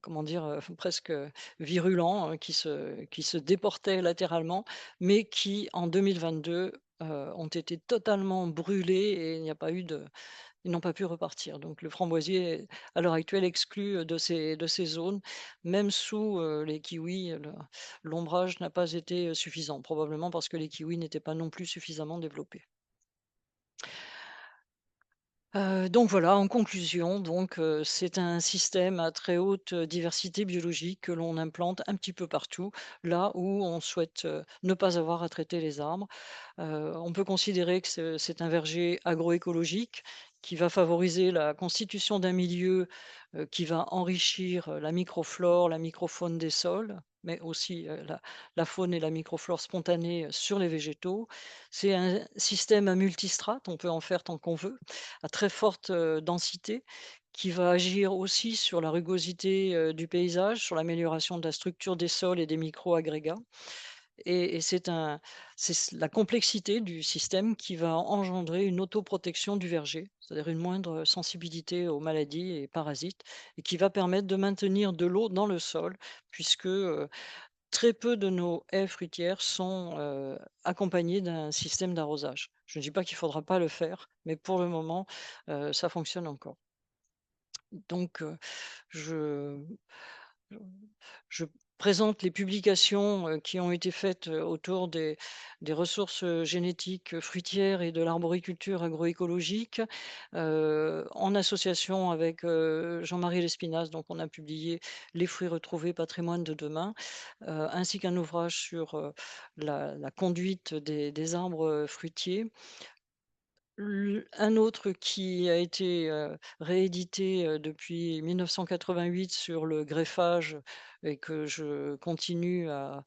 comment dire? Presque, virulents, qui se déportaient latéralement, mais qui en 2022, ont été totalement brûlés, et il n'y a pas eu de ils n'ont pas pu repartir. Donc le framboisier est à l'heure actuelle exclu, de ces zones, même sous, les kiwis, l'ombrage n'a pas été, suffisant, probablement parce que les kiwis n'étaient pas non plus suffisamment développés. Donc voilà, en conclusion, donc c'est un système à très haute, diversité biologique que l'on implante un petit peu partout, là où on souhaite, ne pas avoir à traiter les arbres. On peut considérer que c'est un verger agroécologique qui va favoriser la constitution d'un milieu, qui va enrichir, la microflore, la microfaune des sols, mais aussi, la faune et la microflore spontanée, sur les végétaux. C'est un système à multistrates, on peut en faire tant qu'on veut, à très forte, densité, qui va agir aussi sur la rugosité, du paysage, sur l'amélioration de la structure des sols et des micro-agrégats. Et c'est la complexité du système qui va engendrer une autoprotection du verger, c'est-à-dire une moindre sensibilité aux maladies et parasites, et qui va permettre de maintenir de l'eau dans le sol, puisque, très peu de nos haies fruitières sont, accompagnées d'un système d'arrosage. Je ne dis pas qu'il ne faudra pas le faire, mais pour le moment, ça fonctionne encore. Donc, je je présente les publications, qui ont été faites, autour des ressources, génétiques, fruitières et de l'arboriculture agroécologique, en association avec, Jean-Marie Lespinasse. Donc on a publié «Les fruits retrouvés, patrimoine de demain», ainsi qu'un ouvrage sur, la conduite des arbres, fruitiers. Un autre qui a été, réédité, depuis 1988 sur le greffage et que je continue à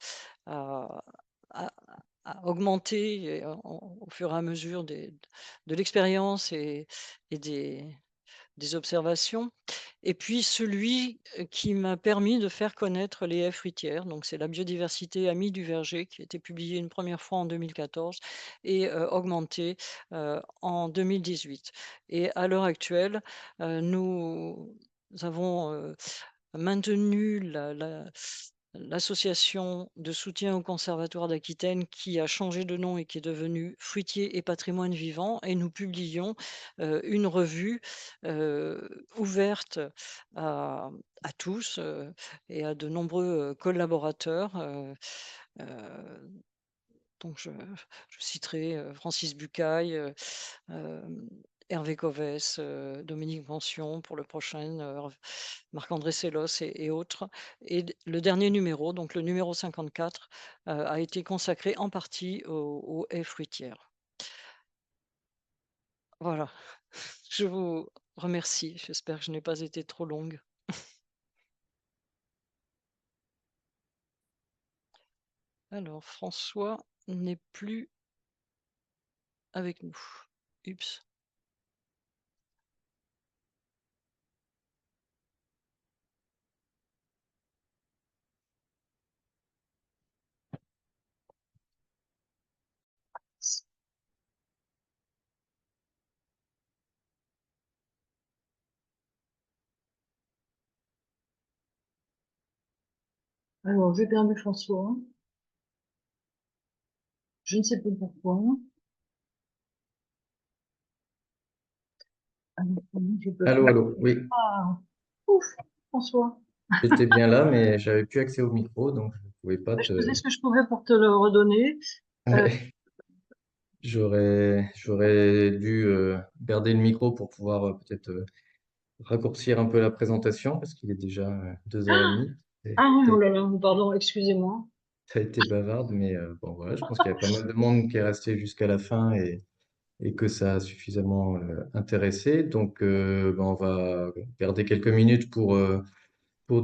à à augmenter et au fur et à mesure de l'expérience et des observations. Et puis celui, qui m'a permis de faire connaître les haies fruitières, donc c'est «La biodiversité amie du verger» qui a été publié une première fois en 2014 et augmenté, en 2018. Et à l'heure actuelle, nous avons, maintenu l'association de soutien au Conservatoire d'Aquitaine qui a changé de nom et qui est devenue Fruitier et patrimoine vivant, et nous publions, une revue, ouverte à tous, et à de nombreux, collaborateurs, heu, donc je citerai, Francis Bucaille, hem, Hervé Covès, Dominique Pension pour le prochain, Marc-André Sellos et autres. Et le dernier numéro, donc le numéro 54, a été consacré en partie aux haies fruitières. Voilà, je vous remercie. J'espère que je n'ai pas été trop longue. Alors François n'est plus avec nous. Oups. Alors, j'ai perdu François. Je ne sais pas pourquoi. Alors, comment je peux Allô, faire? allô, oui, Ah, ouf, François. j'étais bien là, mais j'avais plus accès au micro, donc je ne pouvais pas Je faisais te... ce que je pouvais pour te le redonner. Euh, Ouais, j'aurais dû garder le micro pour pouvoir peut-être raccourcir un peu la présentation, parce qu'il est déjà 2h30. Et ah, oh là là, pardon, excusez-moi. ça a été bavarde, mais bon voilà, je pense qu'il y a pas mal de monde qui est resté jusqu'à la fin et que ça a suffisamment intéressé. Donc ben, on va garder quelques minutes pour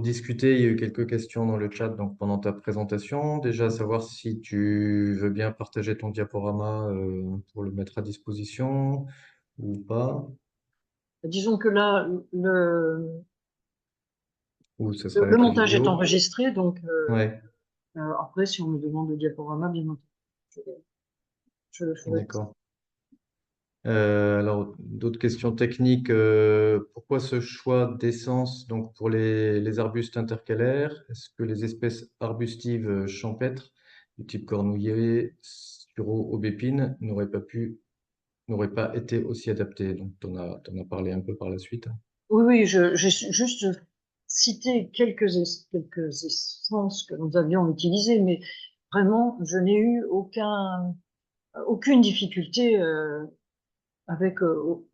discuter. Il y a eu quelques questions dans le chat donc pendant ta présentation. Déjà, savoir si tu veux bien partager ton diaporama pour le mettre à disposition ou pas, Disons que là, ou ce sera le avec la montage est vidéo. enregistré, donc Ouais, après, si on me demande le diaporama, bien entendu, je, je le ferai. d'accord. Alors, d'autres questions techniques. Pourquoi ce choix d'essence donc pour les arbustes intercalaires? Est-ce que les espèces arbustives champêtres du type cornouiller, sureau, aubépine n'aurait pas été aussi adapté. Donc, t'en as parlé un peu par la suite. Oui, oui, j'ai juste cité quelques essences que nous avions utilisées, mais vraiment, je n'ai eu aucune difficulté avec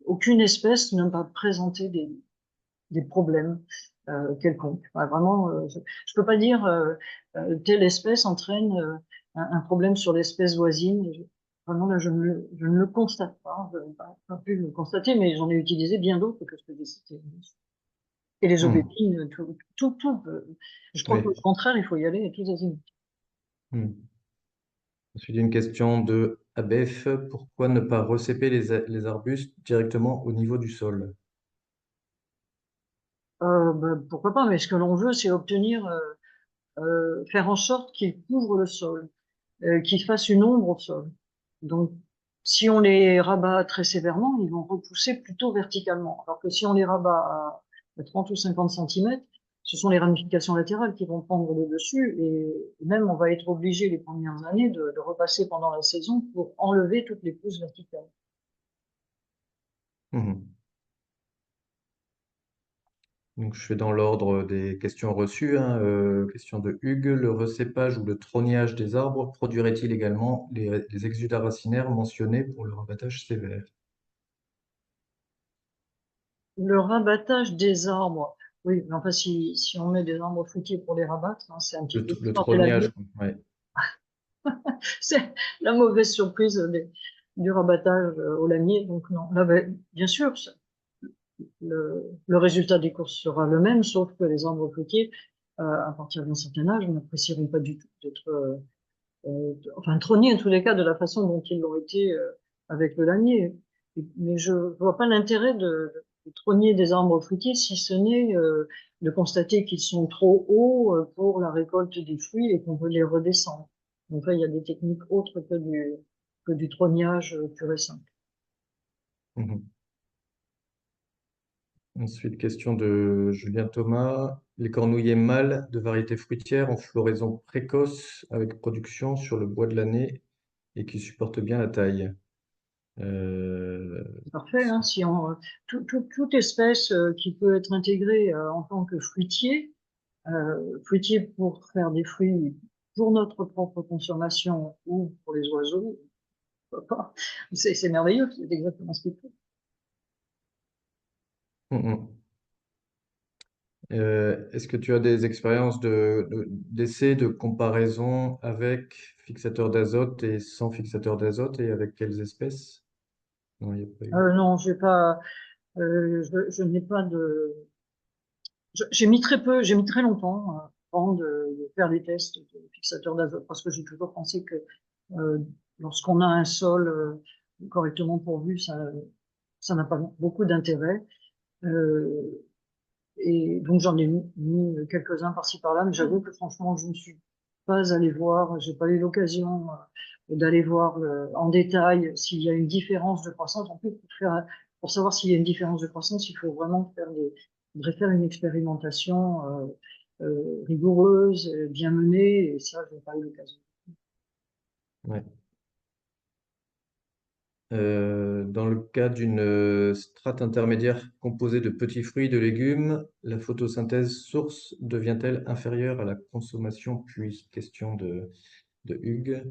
aucune espèce n'a pas présenté des problèmes quelconques. Enfin, vraiment, je peux pas dire telle espèce entraîne un problème sur l'espèce voisine. Vraiment, là, je ne le constate pas. Je n'ai pas pu le constater, mais j'en ai utilisé bien d'autres que ce que j'ai cité. Et les Hmm. aubépines, tout. Je crois qu'au Oui. contraire, il faut y aller tous azimuts. Hmm. Ensuite, une question de ABF. Pourquoi ne pas recéper les arbustes directement au niveau du sol? Ben, pourquoi pas, mais ce que l'on veut, c'est obtenir, faire en sorte qu'il couvre le sol, qu'il fasse une ombre au sol. Donc, si on les rabat très sévèrement, ils vont repousser plutôt verticalement. Alors que si on les rabat à 30 ou 50 centimètres, ce sont les ramifications latérales qui vont prendre le dessus et même on va être obligé les premières années de repasser pendant la saison pour enlever toutes les pousses verticales. Mhm. Donc, je fais dans l'ordre des questions reçues, hein. Question de Hugues. Le recépage ou le trognage des arbres produirait-il également les exudats racinaires mentionnés pour le rabattage sévère? Le rabattage des arbres, oui, mais enfin, si on met des arbres fruitiers pour les rabattre, hein, c'est un petit peu Le l'histoire de la vie. trognage, ouais. C'est la mauvaise surprise du rabattage au lamier. Donc non, là, ben, bien sûr, le résultat des courses sera le même, sauf que les arbres fruitiers, à partir d'un certain âge, n'apprécieront pas du tout d'être, enfin, trognés en tous les cas de la façon dont ils l'ont été avec le lamier. Mais je vois pas l'intérêt de trogner des arbres fruitiers si ce n'est de constater qu'ils sont trop hauts pour la récolte des fruits et qu'on veut les redescendre. Donc là, il y a des techniques autres que du trognage pur et simple. Mhm. Ensuite, question de Julien Thomas. Les cornouillers mâles de variétés fruitières en floraison précoce avec production sur le bois de l'année et qui supportent bien la taille. Euh, Parfait, hein, si on, toute espèce qui peut être intégrée en tant que fruitier pour faire des fruits pour notre propre consommation ou pour les oiseaux, pourquoi pas. C'est merveilleux, c'est exactement ce qu'il faut. mhm. Est-ce que tu as des expériences d'essais, de comparaison avec fixateur d'azote et sans fixateur d'azote et avec quelles espèces? Non, il n'y a pas eu. Non, j'ai pas, je n'ai pas de, j'ai mis très peu, j'ai mis très longtemps avant de faire des tests de fixateurs d'azote parce que j'ai toujours pensé que euh, lorsqu'on a un sol correctement pourvu, ça n'a pas beaucoup d'intérêt. Euh, et donc j'en ai mis quelques-uns par-ci par-là, mais j'avoue que franchement, je ne suis pas allée voir, j'ai pas eu l'occasion d'aller voir en détail s'il y a une différence de croissance. En fait, pour savoir s'il y a une différence de croissance, il faut vraiment faudrait faire une expérimentation rigoureuse, bien menée, et ça, je n'ai pas eu l'occasion. Ouais. Dans le cas d'une strate intermédiaire composée de petits fruits et de légumes, la photosynthèse source devient-elle inférieure à la consommation puis? Question de Hugues.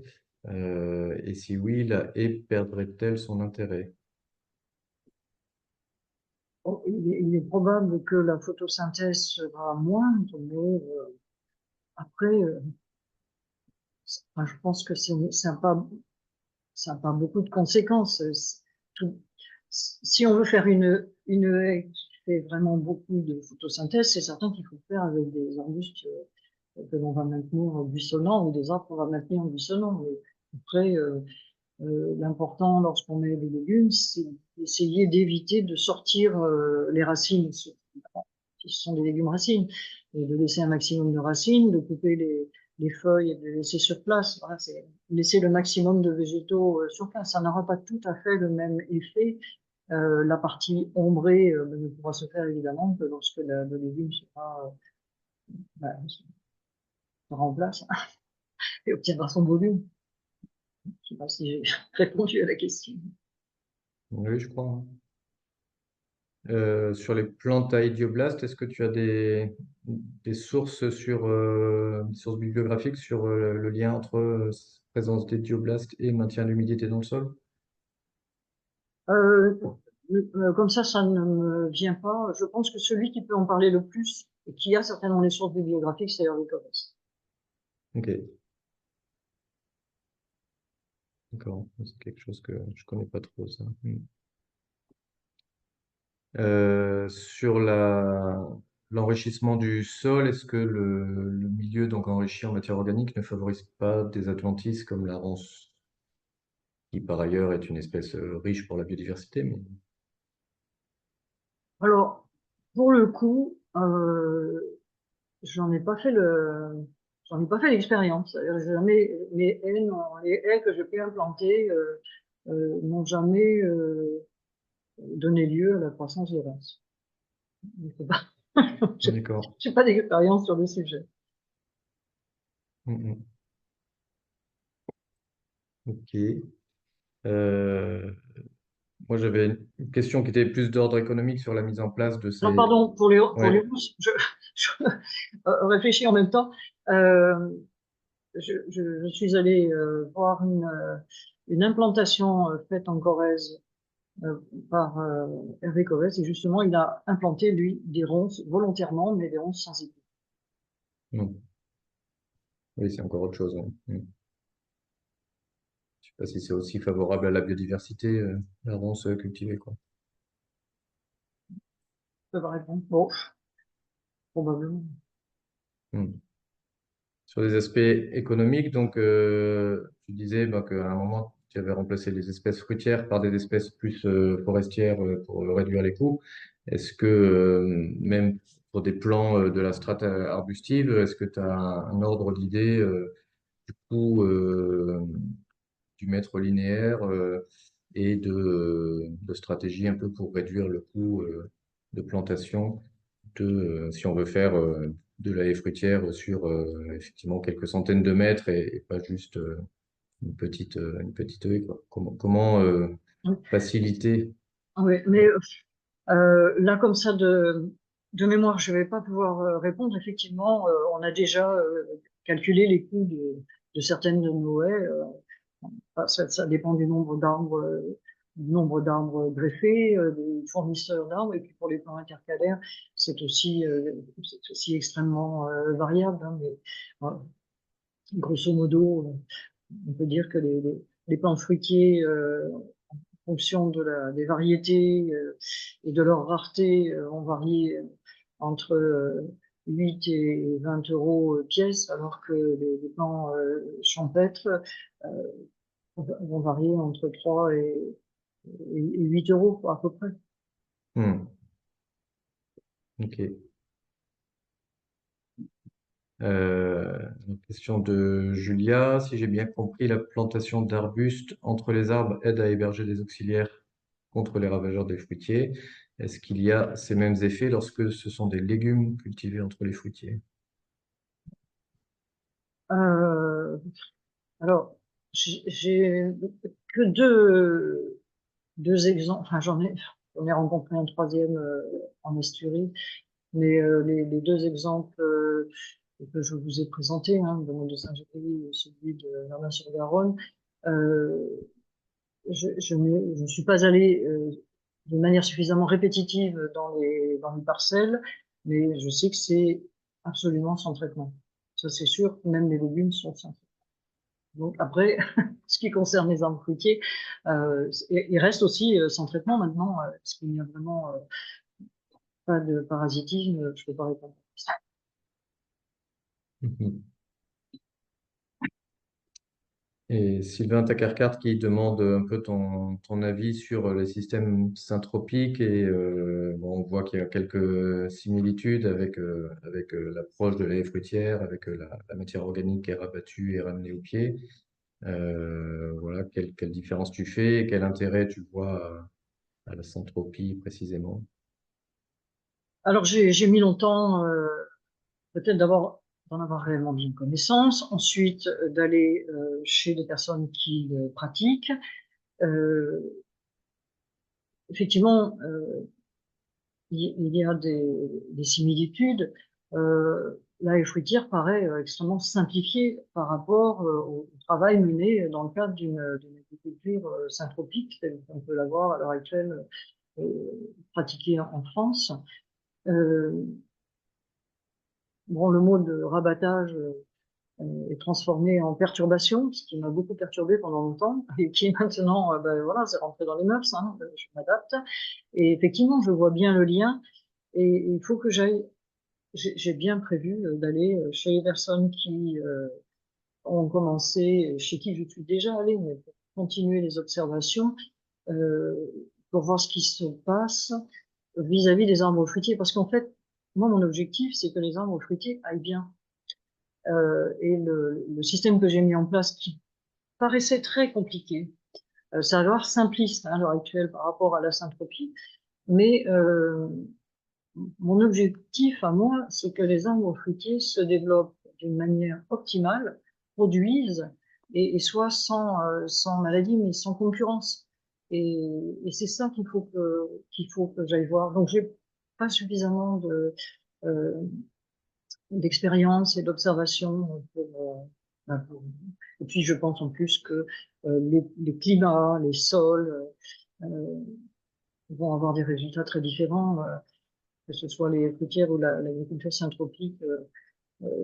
Et si oui, la haie perdrait-elle son intérêt? Bon, il est probable que la photosynthèse sera moindre, mais après, enfin, je pense que ça n'a pas beaucoup de conséquences. Si on veut faire une haie qui fait vraiment beaucoup de photosynthèse, c'est certain qu'il faut le faire avec des arbustes que l'on va maintenir buissonnants ou des arbres qu'on va maintenir buissonnants. Mais après, l'important lorsqu'on met des légumes, c'est d'essayer d'éviter de sortir les racines, si ce sont des légumes racines, et de laisser un maximum de racines, de couper les feuilles et de les laisser sur place. Voilà, c'est laisser le maximum de végétaux sur place. Ça n'aura pas tout à fait le même effet. La partie ombrée ne pourra se faire évidemment que lorsque le légume bah, sera en place et obtiendra son volume. Je ne sais pas si j'ai répondu à la question. Oui, je crois, hein. Sur les plantes à idioblastes, est-ce que tu as des sources des sources bibliographiques sur le lien entre présence d'idioblastes et maintien de l'humidité dans le sol? Euh, Comme ça ne me vient pas. Je pense que celui qui peut en parler le plus et qui a certainement les sources bibliographiques, c'est Hervé Covès. Ok, d'accord. C'est quelque chose que je connais pas trop, ça. Sur l'enrichissement du sol, est-ce que le milieu donc enrichi en matière organique ne favorise pas des adventices comme la ronce, qui par ailleurs est une espèce riche pour la biodiversité, mais Alors, pour le coup, j'en ai pas fait j'en ai pas fait l'expérience. C'est-à-dire, jamais les haies que j'ai pu implanter n'ont jamais donné lieu à la croissance de ronces. Je sais pas. d'accord. J'ai pas d'expérience sur le sujet. Mm, mm. Ok. Euh, moi, j'avais une question qui était plus d'ordre économique sur la mise en place de Non, ces... pardon, pour les Ouais. rousses, je réfléchis en même temps. Je suis allée voir une implantation faite en Corrèze par Hervé Corrèze, et justement, il a implanté, lui, des ronces volontairement, mais des ronces sans épi. Mm. Oui, c'est encore autre chose. Ouais. Mm. Je sais pas si c'est aussi favorable à la biodiversité, la ronce cultivée, quoi. Je peux pas répondre. Bon, probablement. Mm. Sur les aspects économiques, donc, tu disais bah, qu'à un moment, tu avais remplacé les espèces fruitières par des espèces plus forestières pour réduire les coûts. Est-ce que, même pour des plants de la strate arbustive, est-ce que tu as un ordre d'idée du coût du mètre linéaire et de stratégie un peu pour réduire le coût de plantation si on veut faire de la haie fruitière sur effectivement quelques centaines de mètres et pas juste une petite haie, quoi. Comment Oui, faciliter? oui, mais là, comme ça, de mémoire, je vais pas pouvoir répondre. Effectivement, on a déjà calculé les coûts de certaines de nos haies. Ça dépend du nombre d'arbres greffés, des fournisseurs d'arbres, et puis pour les plants intercalaires, c'est aussi extrêmement variable, hein, mais voilà, grosso modo, on peut dire que les plants fruitiers, en fonction des variétés et de leur rareté, ont varié entre 8 et 20 euros pièce, alors que les plants champêtres euh, vont varier entre 3 et 8 euros à peu près. Hmm. Ok. Une question de Julia. Si j'ai bien compris, la plantation d'arbustes entre les arbres aide à héberger des auxiliaires contre les ravageurs des fruitiers. Est-ce qu'il y a ces mêmes effets lorsque ce sont des légumes cultivés entre les fruitiers? Euh, alors, j'ai que deux exemples. Enfin, j'en ai rencontré un troisième en Asturie, mais les deux exemples que je vous ai présentés, hein, le de Saint-Géry et celui de Verdun-sur-Garonne, euh, je ne suis pas allée de manière suffisamment répétitive dans les parcelles, mais je sais que c'est absolument sans traitement. Ça, c'est sûr, même les légumes sont sans traitement. Donc après, ce qui concerne les arbres fruitiers, ils restent aussi sans traitement maintenant, parce qu'il n'y a vraiment pas de parasitisme, je ne peux pas répondre. Mhm. Et Sylvain Takarkart qui demande un peu ton avis sur les systèmes syntropiques et bon, on voit qu'il y a quelques similitudes avec l'approche de la haie fruitière, avec la matière organique qui est rabattue et ramenée au pied. Voilà, quelle différence tu fais et quel intérêt tu vois à la syntropie précisément. Alors j'ai mis longtemps, peut-être d'abord d'en avoir réellement bien connaissance, ensuite d'aller chez des personnes qui le pratiquent. Euh, Effectivement, il y a des similitudes. La haie fruitière paraît extrêmement simplifiée par rapport au travail mené dans le cadre d'une agriculture syntropique, telle qu'on peut l'avoir à l'heure actuelle pratiquée en France. Euh, bon, le mot de rabattage est transformé en perturbation, ce qui m'a beaucoup perturbé pendant longtemps, et qui maintenant, ben voilà, c'est rentré dans les mœurs, hein, je m'adapte. Et effectivement, je vois bien le lien, et il faut que j'ai bien prévu d'aller chez les personnes qui ont commencé, chez qui je suis déjà allée, mais pour continuer les observations, euh, pour voir ce qui se passe vis-à-vis des arbres fruitiers. Parce qu'en fait, moi, mon objectif, c'est que les arbres fruitiers aillent bien. Et le système que j'ai mis en place, qui paraissait très compliqué, ça va avoir simpliste hein, à l'heure actuelle par rapport à la syntropie, mais mon objectif à moi, c'est que les arbres fruitiers se développent d'une manière optimale, produisent et soient sans maladie, mais sans concurrence. Et c'est ça qu'il faut que j'aille voir. Donc, j'ai pas suffisamment euh, d'expérience et d'observation et puis, je pense en plus que les climats, les sols euh, vont avoir des résultats très différents, que ce soit les fruitières ou l'agriculture syntropique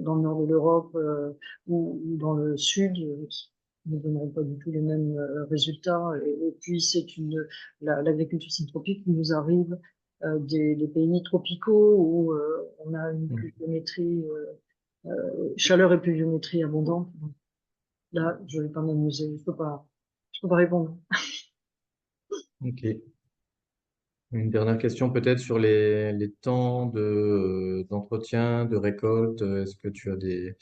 dans le nord de l'Europe ou dans le sud, ne donneront pas du tout les mêmes résultats. Et puis, l'agriculture syntropique qui nous arrive des pays tropicaux où on a une pluviométrie, chaleur et pluviométrie abondante. Donc, là, je vais pas m'amuser, je peux pas répondre. Ok. Une dernière question peut-être sur les temps d'entretien, de récolte. Est-ce que tu as des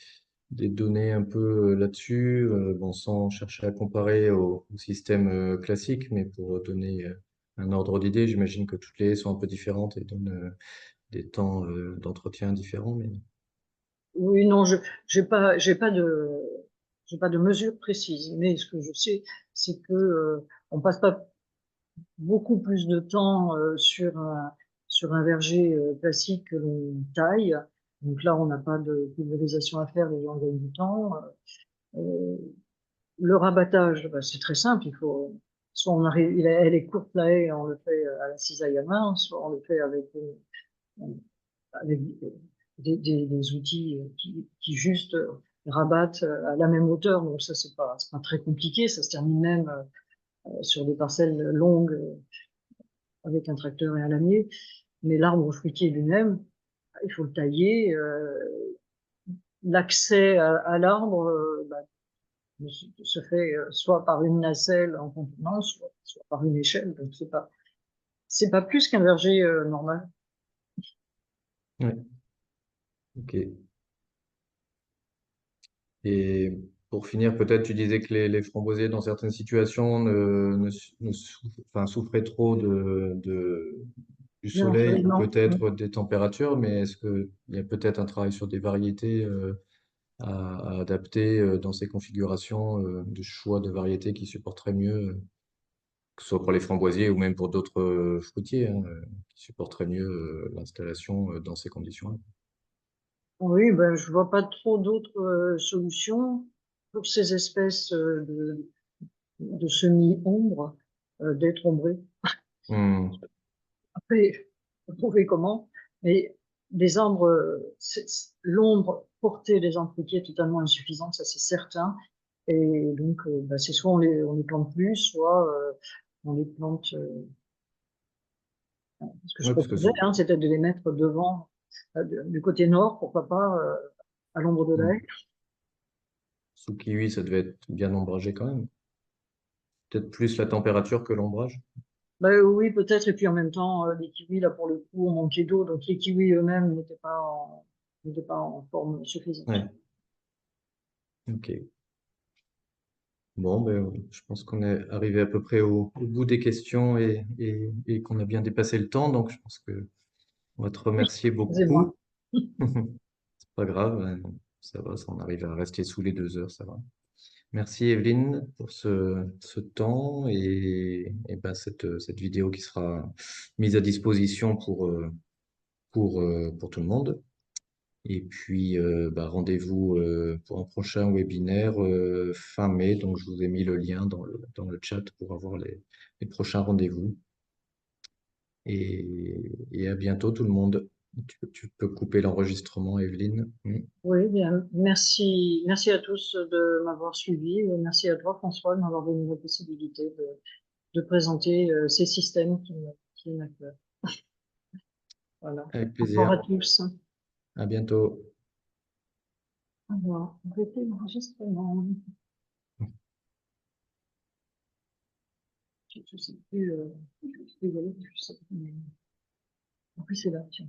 données un peu là-dessus, bon, sans chercher à comparer au système classique, mais pour donner un ordre d'idée, j'imagine que toutes les haies sont un peu différentes et donnent des temps d'entretien différents, mais Oui, non, j'ai pas de mesure précise, mais ce que je sais, c'est que on passe pas beaucoup plus de temps sur un verger classique que l'on taille. Donc là, on n'a pas de pulvérisation à faire, les gens gagnent du temps. Euh, le rabattage, bah, c'est très simple. Il faut soit on arrive, elle est courte la haie, on le fait à la cisaille à main, soit on le fait avec des outils qui juste rabattent à la même hauteur. Donc ça, c'est pas très compliqué. Ça se termine même sur des parcelles longues avec un tracteur et un lamier. Mais l'arbre fruitier lui-même, il faut le tailler. L'accès à l'arbre se fait soit par une nacelle en contenance, soit par une échelle. Donc c'est pas plus qu'un verger normal. ouais, ok. Et pour finir, peut-être tu disais que les framboisiers, dans certaines situations, enfin, souffraient trop du Bien soleil ou ensoleillement. peut-être des températures, mais est-ce qu'il y a peut-être un travail sur des variétés à adapter dans ces configurations de choix de variétés qui supporteraient mieux, que ce soit pour les framboisiers ou même pour d'autres fruitiers, hein, qui supporteraient mieux l'installation dans ces conditions-là? Oui, ben, je vois pas trop d'autres solutions pour ces espèces de semi-ombre d'être ombrées. Hmm, Après, vous trouvez comment? Mais des arbres, l'ombre portée des arbres fruitiers est totalement insuffisante, ça c'est certain. Et donc, bah, c'est soit on les plante plus, soit on les plante. Ce que je ouais, parce que proposais, hein, c'était de les mettre devant, du côté nord, pourquoi pas, à l'ombre de la hmm, haie. sous kiwi, ça devait être bien ombragé quand même. Peut-être plus la température que l'ombrage. Bah, oui, peut-être. Et puis en même temps, les kiwis, là, pour le coup, ont manqué d'eau. Donc les kiwis eux-mêmes n'étaient pas en forme suffisante. Ouais, ok. Bon, ben, je pense qu'on est arrivé à peu près au bout des questions et qu'on a bien dépassé le temps. Donc, je pense que on va te Oui, remercier excusez-moi. beaucoup. C'est pas grave, ça va, on arrive à rester sous les 2 heures, ça va. Merci Evelyne pour ce temps et ben cette vidéo qui sera mise à disposition pour tout le monde. Et puis, bah, rendez-vous pour un prochain webinaire fin mai. Donc, je vous ai mis le lien dans le chat pour avoir les prochains rendez-vous. Et à bientôt tout le monde. Tu peux couper l'enregistrement, Evelyne. Mm. Oui, bien. Merci, merci à tous de m'avoir suivi. Et merci à toi, François, de m'avoir donné la possibilité de présenter ces systèmes qui me cœur. Voilà. Avec Au revoir plaisir. à tous. À bientôt. Au revoir. Arrêtez l'enregistrement. Je sais plus, je sais plus, je sais plus. En plus, c'est là, tiens.